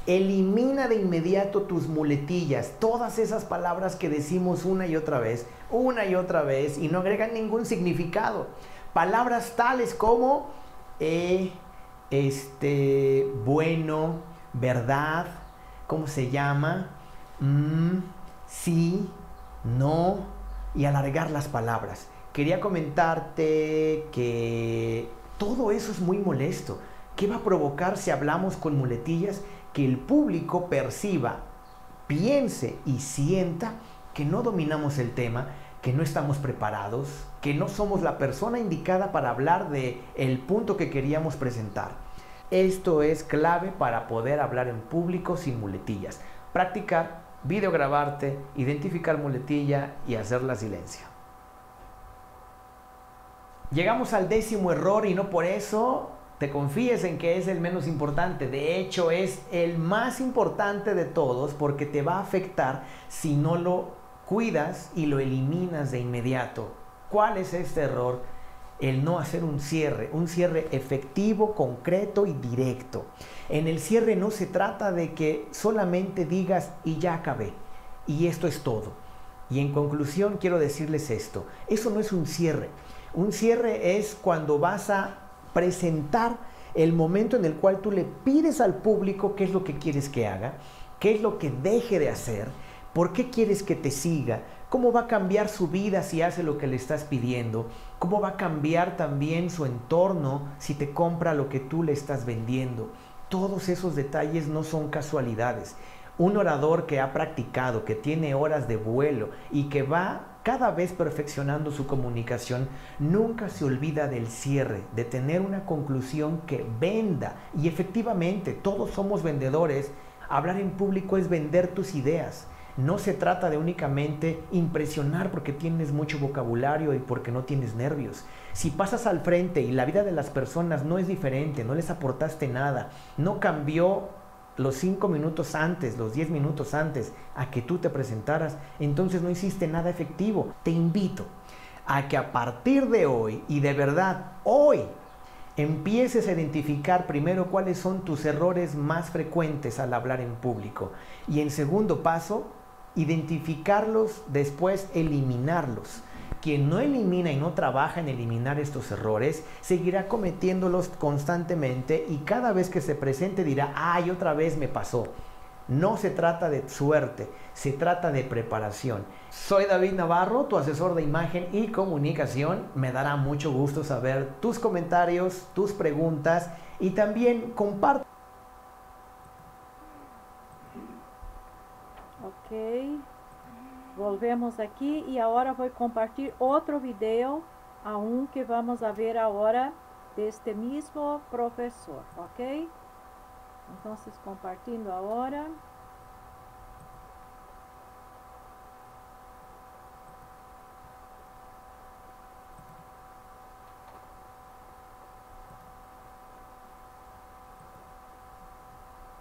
elimina de inmediato tus muletillas, todas esas palabras que decimos una y otra vez, y no agregan ningún significado. Palabras tales como bueno, verdad, ¿cómo se llama? Sí, no, y alargar las palabras. Quería comentarte que todo eso es muy molesto. ¿Qué va a provocar si hablamos con muletillas? Que el público perciba, piense y sienta que no dominamos el tema, que no estamos preparados, que no somos la persona indicada para hablar del punto que queríamos presentar. Esto es clave para poder hablar en público sin muletillas. Practicar, videograbarte, identificar muletilla y hacerla silencio. Llegamos al 10º error y no por eso te confíes en que es el menos importante. De hecho, es el más importante de todos porque te va a afectar si no lo cuidas y lo eliminas de inmediato. ¿Cuál es este error? El no hacer un cierre efectivo, concreto y directo. En el cierre no se trata de que solamente digas y ya acabé. Y esto es todo. Y en conclusión quiero decirles esto, eso no es un cierre. Un cierre es cuando vas a presentar el momento en el cual tú le pides al público qué es lo que quieres que haga, qué es lo que deje de hacer, por qué quieres que te siga, cómo va a cambiar su vida si hace lo que le estás pidiendo, cómo va a cambiar también su entorno si te compra lo que tú le estás vendiendo. Todos esos detalles no son casualidades. Un orador que ha practicado, que tiene horas de vuelo y que va cada vez perfeccionando su comunicación, nunca se olvida del cierre, de tener una conclusión que venda. Y efectivamente, todos somos vendedores. Hablar en público es vender tus ideas. No se trata de únicamente impresionar porque tienes mucho vocabulario y porque no tienes nervios. Si pasas al frente y la vida de las personas no es diferente, no les aportaste nada, no cambió los 5 minutos antes, los 10 minutos antes a que tú te presentaras, entonces no hiciste nada efectivo. Te invito a que a partir de hoy, y de verdad hoy, empieces a identificar primero cuáles son tus errores más frecuentes al hablar en público. Y en segundo paso, identificarlos, después eliminarlos. Quien no elimina y no trabaja en eliminar estos errores, seguirá cometiéndolos constantemente y cada vez que se presente dirá, ¡ay, otra vez me pasó! No se trata de suerte, se trata de preparación. Soy David Navarro, tu asesor de imagen y comunicación. Me dará mucho gusto saber tus comentarios, tus preguntas y también comparte. Ok, volvemos aquí y ahora voy a compartir otro video, aún que vamos a ver ahora de este mismo profesor, ok. Entonces compartiendo ahora.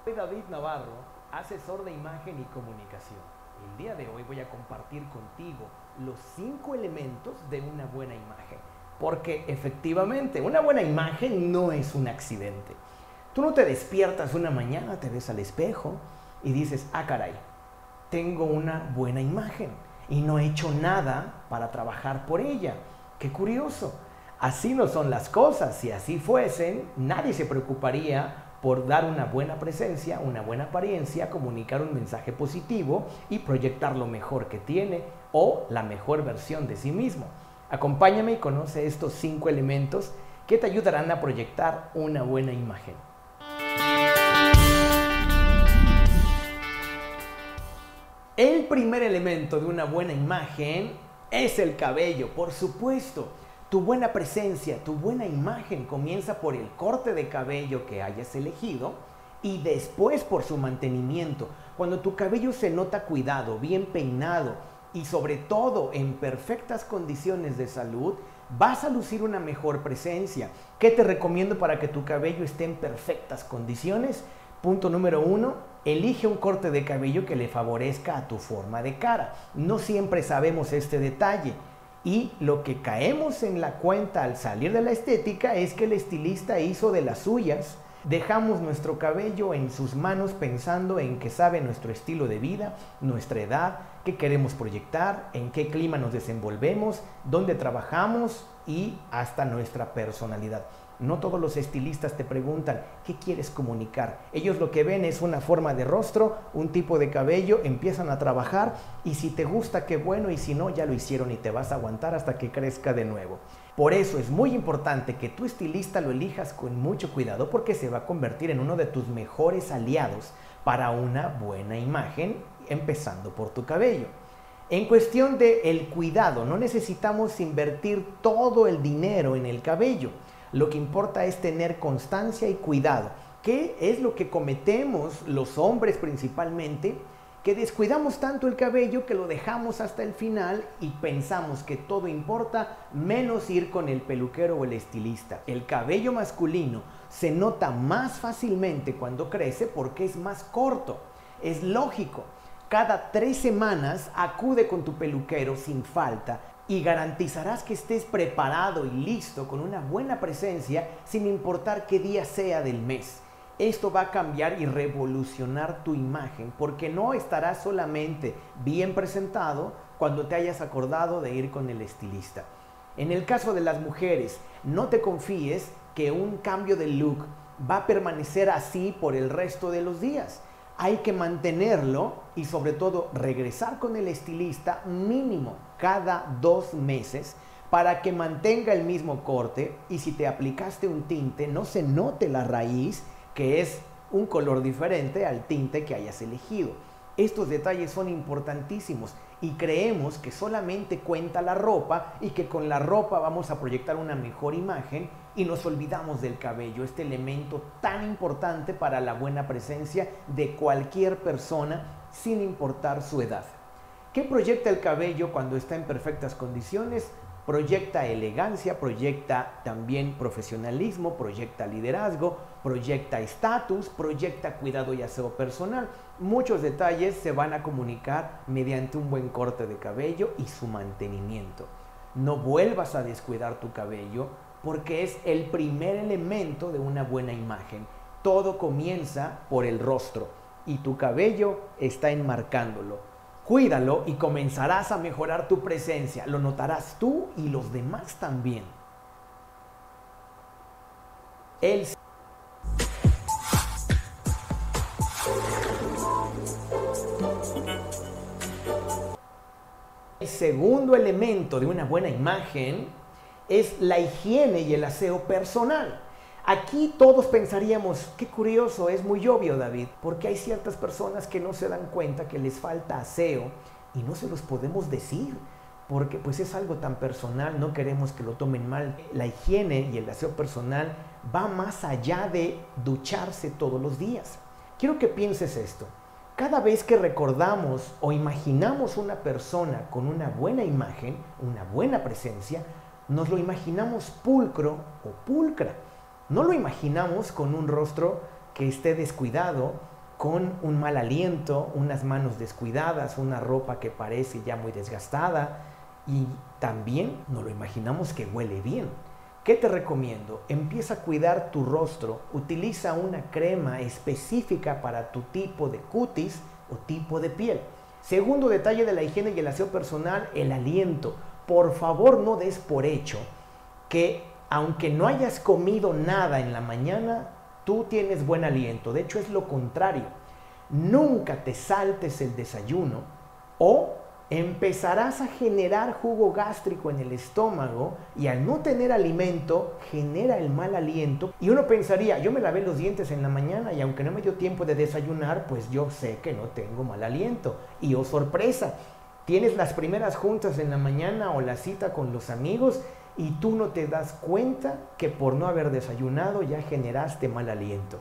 Soy David Navarro, asesor de imagen y comunicación. El día de hoy voy a compartir contigo los 5 elementos de una buena imagen. Porque efectivamente, una buena imagen no es un accidente. Tú no te despiertas una mañana, te ves al espejo y dices, ah caray, tengo una buena imagen y no he hecho nada para trabajar por ella. ¡Qué curioso! Así no son las cosas. Si así fuesen, nadie se preocuparía por dar una buena presencia, una buena apariencia, comunicar un mensaje positivo y proyectar lo mejor que tiene o la mejor versión de sí mismo. Acompáñame y conoce estos 5 elementos que te ayudarán a proyectar una buena imagen. El primer elemento de una buena imagen es el cabello, por supuesto. Tu buena presencia, tu buena imagen comienza por el corte de cabello que hayas elegido y después por su mantenimiento. Cuando tu cabello se nota cuidado, bien peinado y sobre todo en perfectas condiciones de salud, vas a lucir una mejor presencia. ¿Qué te recomiendo para que tu cabello esté en perfectas condiciones? Punto número 1, elige un corte de cabello que le favorezca a tu forma de cara. No siempre sabemos este detalle. Y lo que caemos en la cuenta al salir de la estética es que el estilista hizo de las suyas. Dejamos nuestro cabello en sus manos pensando en que sabe nuestro estilo de vida, nuestra edad, qué queremos proyectar, en qué clima nos desenvolvemos, dónde trabajamos y hasta nuestra personalidad. No todos los estilistas te preguntan qué quieres comunicar. Ellos lo que ven es una forma de rostro, un tipo de cabello, empiezan a trabajar y si te gusta, qué bueno, y si no, ya lo hicieron y te vas a aguantar hasta que crezca de nuevo. Por eso es muy importante que tu estilista lo elijas con mucho cuidado porque se va a convertir en uno de tus mejores aliados para una buena imagen, empezando por tu cabello. En cuestión del cuidado, no necesitamos invertir todo el dinero en el cabello. Lo que importa es tener constancia y cuidado. ¿Qué es lo que cometemos los hombres principalmente? Que descuidamos tanto el cabello que lo dejamos hasta el final y pensamos que todo importa menos ir con el peluquero o el estilista. El cabello masculino se nota más fácilmente cuando crece porque es más corto. Es lógico. Cada 3 semanas acude con tu peluquero sin falta y garantizarás que estés preparado y listo con una buena presencia sin importar qué día sea del mes. Esto va a cambiar y revolucionar tu imagen porque no estarás solamente bien presentado cuando te hayas acordado de ir con el estilista. En el caso de las mujeres, no te confíes que un cambio de look va a permanecer así por el resto de los días. Hay que mantenerlo y sobre todo regresar con el estilista mínimo cada 2 meses para que mantenga el mismo corte y si te aplicaste un tinte no se note la raíz, que es un color diferente al tinte que hayas elegido. Estos detalles son importantísimos y creemos que solamente cuenta la ropa y que con la ropa vamos a proyectar una mejor imagen y nos olvidamos del cabello, este elemento tan importante para la buena presencia de cualquier persona sin importar su edad. ¿Qué proyecta el cabello cuando está en perfectas condiciones? Proyecta elegancia, proyecta también profesionalismo, proyecta liderazgo, proyecta estatus, proyecta cuidado y aseo personal. Muchos detalles se van a comunicar mediante un buen corte de cabello y su mantenimiento. No vuelvas a descuidar tu cabello porque es el primer elemento de una buena imagen. Todo comienza por el rostro y tu cabello está enmarcándolo. Cuídalo y comenzarás a mejorar tu presencia. Lo notarás tú y los demás también. El segundo elemento de una buena imagen es la higiene y el aseo personal. Aquí todos pensaríamos, qué curioso, es muy obvio, David, porque hay ciertas personas que no se dan cuenta que les falta aseo y no se los podemos decir, porque pues es algo tan personal, no queremos que lo tomen mal. La higiene y el aseo personal va más allá de ducharse todos los días. Quiero que pienses esto. Cada vez que recordamos o imaginamos una persona con una buena imagen, una buena presencia, nos lo imaginamos pulcro o pulcra. No lo imaginamos con un rostro que esté descuidado, con un mal aliento, unas manos descuidadas, una ropa que parece ya muy desgastada y también no lo imaginamos que huele bien. ¿Qué te recomiendo? Empieza a cuidar tu rostro, utiliza una crema específica para tu tipo de cutis o tipo de piel. Segundo detalle de la higiene y el aseo personal, el aliento. Por favor, no des por hecho que aunque no hayas comido nada en la mañana, tú tienes buen aliento. De hecho, es lo contrario. Nunca te saltes el desayuno o empezarás a generar jugo gástrico en el estómago y al no tener alimento, genera el mal aliento. Y uno pensaría, yo me lavé los dientes en la mañana y aunque no me dio tiempo de desayunar, pues yo sé que no tengo mal aliento. Y oh sorpresa, tienes las primeras juntas en la mañana o la cita con los amigos y tú no te das cuenta que por no haber desayunado ya generaste mal aliento.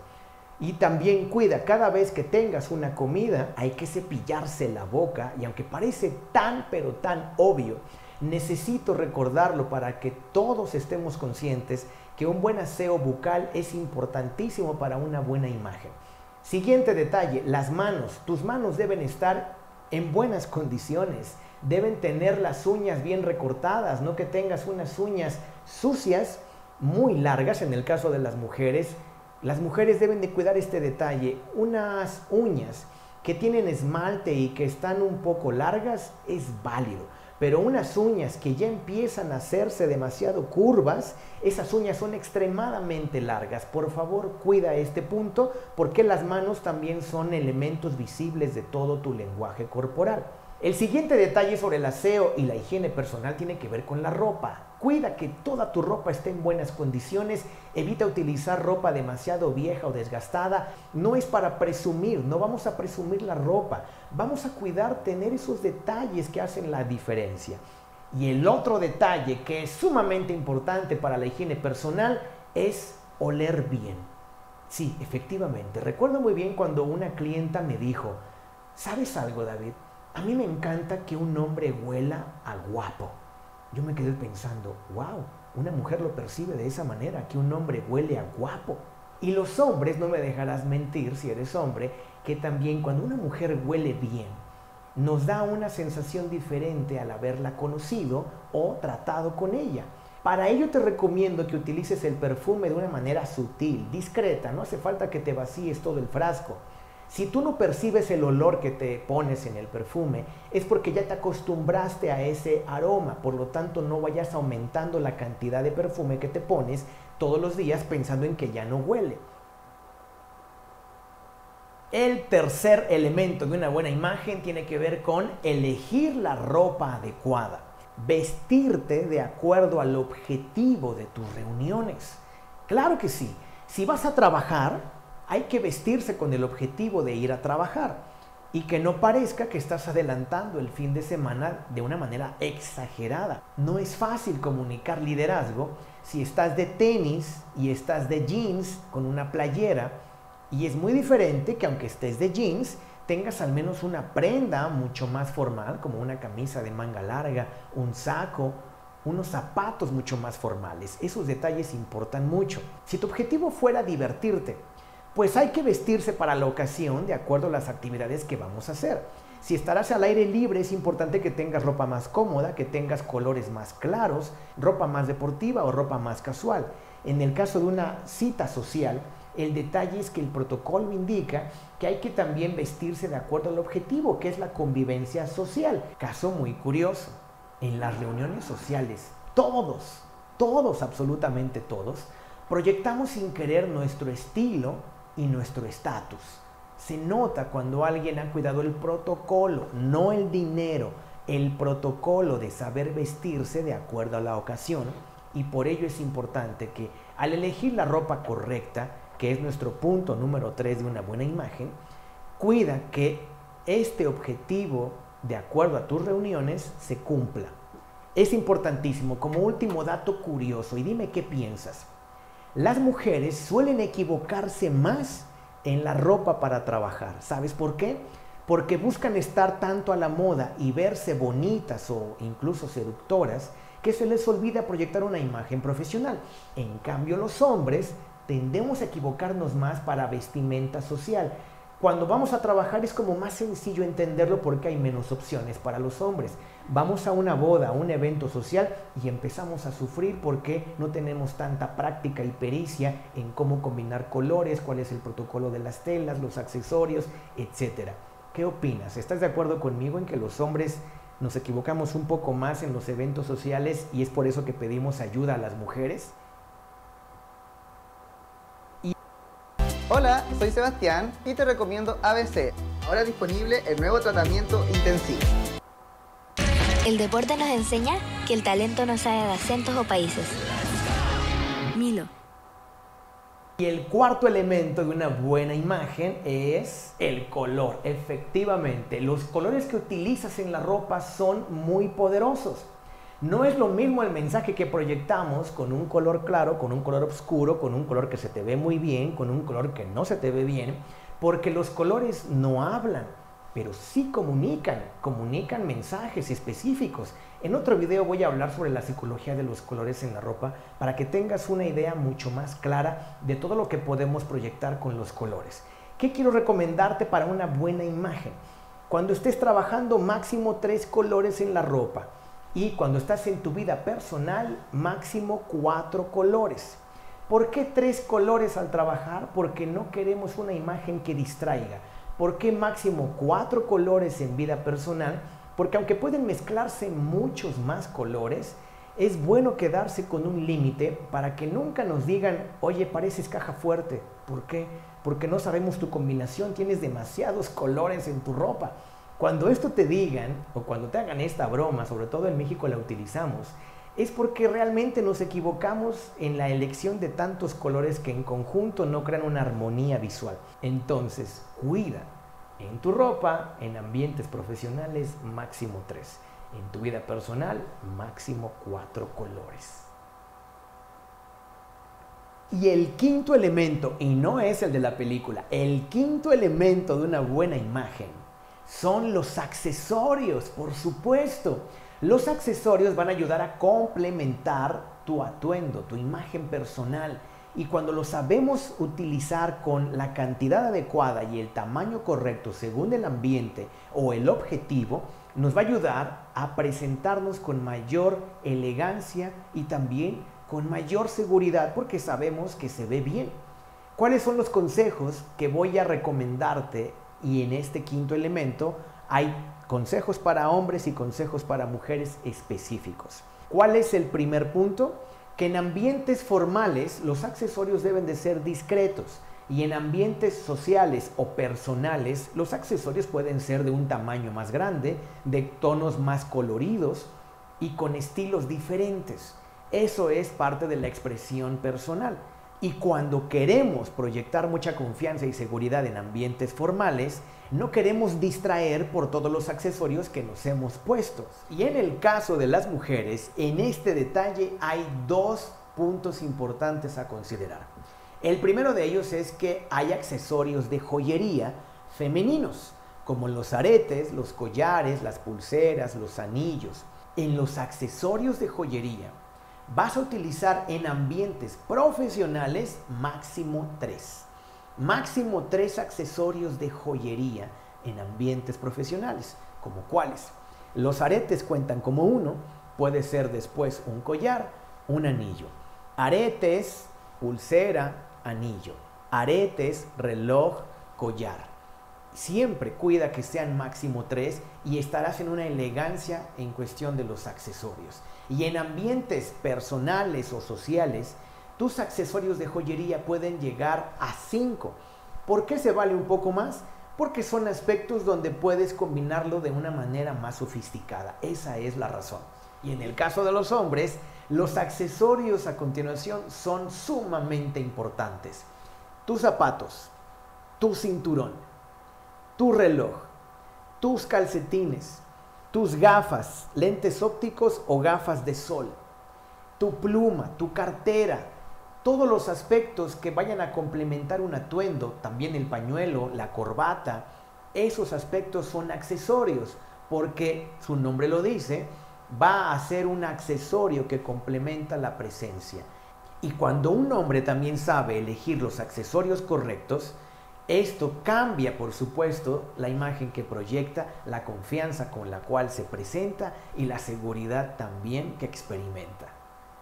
Y también cuida, cada vez que tengas una comida hay que cepillarse la boca y aunque parece tan pero tan obvio, necesito recordarlo para que todos estemos conscientes que un buen aseo bucal es importantísimo para una buena imagen. Siguiente detalle, las manos. Tus manos deben estar en buenas condiciones. Deben tener las uñas bien recortadas, no que tengas unas uñas sucias, muy largas en el caso de las mujeres. Las mujeres deben de cuidar este detalle. Unas uñas que tienen esmalte y que están un poco largas es válido. Pero unas uñas que ya empiezan a hacerse demasiado curvas, esas uñas son extremadamente largas. Por favor, cuida este punto porque las manos también son elementos visibles de todo tu lenguaje corporal. El siguiente detalle sobre el aseo y la higiene personal tiene que ver con la ropa. Cuida que toda tu ropa esté en buenas condiciones, evita utilizar ropa demasiado vieja o desgastada. No es para presumir, no vamos a presumir la ropa, vamos a cuidar tener esos detalles que hacen la diferencia. Y el otro detalle que es sumamente importante para la higiene personal es oler bien. Sí, efectivamente, recuerdo muy bien cuando una clienta me dijo, ¿sabes algo, David? A mí me encanta que un hombre huela a guapo. Yo me quedé pensando, wow, una mujer lo percibe de esa manera, que un hombre huele a guapo. Y los hombres, no me dejarás mentir si eres hombre, que también cuando una mujer huele bien, nos da una sensación diferente al haberla conocido o tratado con ella. Para ello te recomiendo que utilices el perfume de una manera sutil, discreta. No hace falta que te vacíes todo el frasco. Si tú no percibes el olor que te pones en el perfume, es porque ya te acostumbraste a ese aroma. Por lo tanto, no vayas aumentando la cantidad de perfume que te pones todos los días pensando en que ya no huele. El tercer elemento de una buena imagen tiene que ver con elegir la ropa adecuada. Vestirte de acuerdo al objetivo de tus reuniones. Claro que sí. Si vas a trabajar, hay que vestirse con el objetivo de ir a trabajar y que no parezca que estás adelantando el fin de semana de una manera exagerada. No es fácil comunicar liderazgo si estás de tenis y estás de jeans con una playera, y es muy diferente que aunque estés de jeans tengas al menos una prenda mucho más formal, como una camisa de manga larga, un saco, unos zapatos mucho más formales. Esos detalles importan mucho. Si tu objetivo fuera divertirte, pues hay que vestirse para la ocasión de acuerdo a las actividades que vamos a hacer. Si estarás al aire libre, es importante que tengas ropa más cómoda, que tengas colores más claros, ropa más deportiva o ropa más casual. En el caso de una cita social, el detalle es que el protocolo indica que hay que también vestirse de acuerdo al objetivo, que es la convivencia social. Caso muy curioso, en las reuniones sociales, todos, absolutamente todos, proyectamos sin querer nuestro estilo y nuestro estatus. Se nota cuando alguien ha cuidado el protocolo, no el dinero, el protocolo de saber vestirse de acuerdo a la ocasión, y por ello es importante que al elegir la ropa correcta, que es nuestro punto número 3 de una buena imagen, cuida que este objetivo, de acuerdo a tus reuniones, se cumpla. Es importantísimo. Como último dato curioso, y dime qué piensas, las mujeres suelen equivocarse más en la ropa para trabajar. ¿Sabes por qué? Porque buscan estar tanto a la moda y verse bonitas o incluso seductoras que se les olvida proyectar una imagen profesional. En cambio, los hombres tendemos a equivocarnos más para vestimenta social. Cuando vamos a trabajar es como más sencillo entenderlo porque hay menos opciones para los hombres. Vamos a una boda, a un evento social y empezamos a sufrir porque no tenemos tanta práctica y pericia en cómo combinar colores, cuál es el protocolo de las telas, los accesorios, etc. ¿Qué opinas? ¿Estás de acuerdo conmigo en que los hombres nos equivocamos un poco más en los eventos sociales y es por eso que pedimos ayuda a las mujeres? Hola, soy Sebastián y te recomiendo ABC. Ahora disponible el nuevo tratamiento intensivo. El deporte nos enseña que el talento no sabe de acentos o países. Milo. Y el cuarto elemento de una buena imagen es el color. Efectivamente, los colores que utilizas en la ropa son muy poderosos. No es lo mismo el mensaje que proyectamos con un color claro, con un color oscuro, con un color que se te ve muy bien, con un color que no se te ve bien, porque los colores no hablan, pero sí comunican mensajes específicos. En otro video voy a hablar sobre la psicología de los colores en la ropa para que tengas una idea mucho más clara de todo lo que podemos proyectar con los colores. ¿Qué quiero recomendarte para una buena imagen? Cuando estés trabajando, máximo 3 colores en la ropa. Y cuando estás en tu vida personal, máximo 4 colores. ¿Por qué 3 colores al trabajar? Porque no queremos una imagen que distraiga. ¿Por qué máximo 4 colores en vida personal? Porque aunque pueden mezclarse muchos más colores, es bueno quedarse con un límite para que nunca nos digan, oye, pareces caja fuerte. ¿Por qué? Porque no sabemos tu combinación, tienes demasiados colores en tu ropa. Cuando esto te digan, o cuando te hagan esta broma, sobre todo en México la utilizamos, es porque realmente nos equivocamos en la elección de tantos colores que en conjunto no crean una armonía visual. Entonces, cuida en tu ropa, en ambientes profesionales, máximo 3. En tu vida personal, máximo 4 colores. Y el quinto elemento, y no es el de la película, el quinto elemento de una buena imagen son los accesorios, por supuesto. Los accesorios van a ayudar a complementar tu atuendo, tu imagen personal. Y cuando lo sabemos utilizar con la cantidad adecuada y el tamaño correcto según el ambiente o el objetivo, nos va a ayudar a presentarnos con mayor elegancia y también con mayor seguridad porque sabemos que se ve bien. ¿Cuáles son los consejos que voy a recomendarte? Y en este quinto elemento hay consejos para hombres y consejos para mujeres específicos. ¿Cuál es el primer punto? Que en ambientes formales los accesorios deben de ser discretos y en ambientes sociales o personales los accesorios pueden ser de un tamaño más grande, de tonos más coloridos y con estilos diferentes. Eso es parte de la expresión personal. Y cuando queremos proyectar mucha confianza y seguridad en ambientes formales, no queremos distraer por todos los accesorios que nos hemos puesto. Y en el caso de las mujeres, en este detalle hay dos puntos importantes a considerar. El primero de ellos es que hay accesorios de joyería femeninos, como los aretes, los collares, las pulseras, los anillos. En los accesorios de joyería, vas a utilizar en ambientes profesionales máximo 3. Máximo 3 accesorios de joyería en ambientes profesionales. ¿Como cuáles? Los aretes cuentan como uno, puede ser después un collar, un anillo. Aretes, pulsera, anillo. Aretes, reloj, collar. Siempre cuida que sean máximo 3 y estarás en una elegancia en cuestión de los accesorios. Y en ambientes personales o sociales, tus accesorios de joyería pueden llegar a 5. ¿Por qué se vale un poco más? Porque son aspectos donde puedes combinarlo de una manera más sofisticada. Esa es la razón. Y en el caso de los hombres, los accesorios a continuación son sumamente importantes. Tus zapatos, tu cinturón, tu reloj, tus calcetines, tus gafas, lentes ópticos o gafas de sol, tu pluma, tu cartera, todos los aspectos que vayan a complementar un atuendo, también el pañuelo, la corbata, esos aspectos son accesorios porque su nombre lo dice, va a ser un accesorio que complementa la presencia. Y cuando un hombre también sabe elegir los accesorios correctos, esto cambia, por supuesto, la imagen que proyecta, la confianza con la cual se presenta y la seguridad también que experimenta.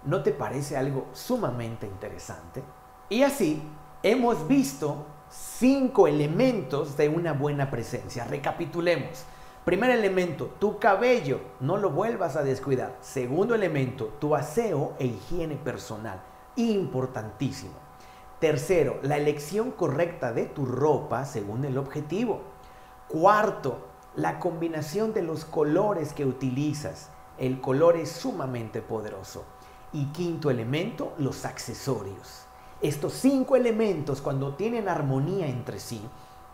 ¿No te parece algo sumamente interesante? Y así, hemos visto 5 elementos de una buena presencia. Recapitulemos. Primer elemento, tu cabello, no lo vuelvas a descuidar. Segundo elemento, tu aseo e higiene personal, importantísimo. Tercero, la elección correcta de tu ropa según el objetivo. Cuarto, la combinación de los colores que utilizas. El color es sumamente poderoso. Y quinto elemento, los accesorios. Estos 5 elementos, cuando tienen armonía entre sí,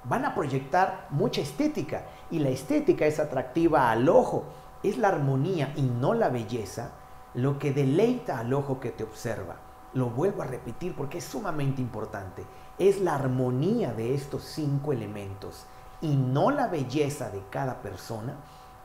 van a proyectar mucha estética. Y la estética es atractiva al ojo. Es la armonía y no la belleza lo que deleita al ojo que te observa. Lo vuelvo a repetir porque es sumamente importante. Es la armonía de estos 5 elementos y no la belleza de cada persona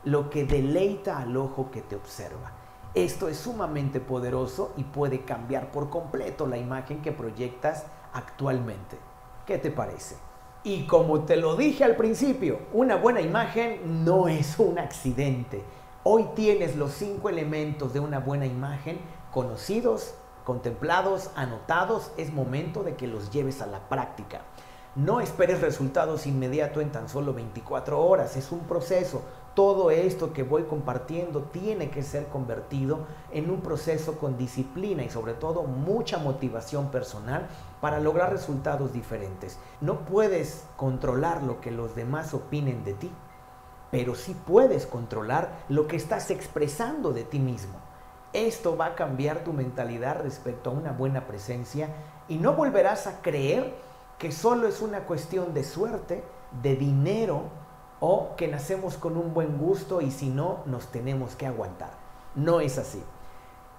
lo que deleita al ojo que te observa. Esto es sumamente poderoso y puede cambiar por completo la imagen que proyectas actualmente. ¿Qué te parece? Y como te lo dije al principio, una buena imagen no es un accidente. Hoy tienes los 5 elementos de una buena imagen conocidos, contemplados, anotados. Es momento de que los lleves a la práctica. No esperes resultados inmediatos en tan solo 24 horas. Es un proceso. Todo esto que voy compartiendo tiene que ser convertido en un proceso con disciplina y sobre todo mucha motivación personal para lograr resultados diferentes. No puedes controlar lo que los demás opinen de ti, pero sí puedes controlar lo que estás expresando de ti mismo. Esto va a cambiar tu mentalidad respecto a una buena presencia y no volverás a creer que solo es una cuestión de suerte, de dinero o que nacemos con un buen gusto y si no nos tenemos que aguantar. No es así.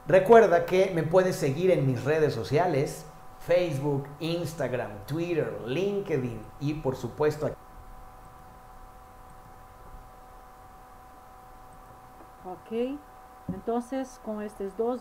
Recuerda que me puedes seguir en mis redes sociales, Facebook, Instagram, Twitter, LinkedIn y por supuesto aquí. Ok, entonces con estos dos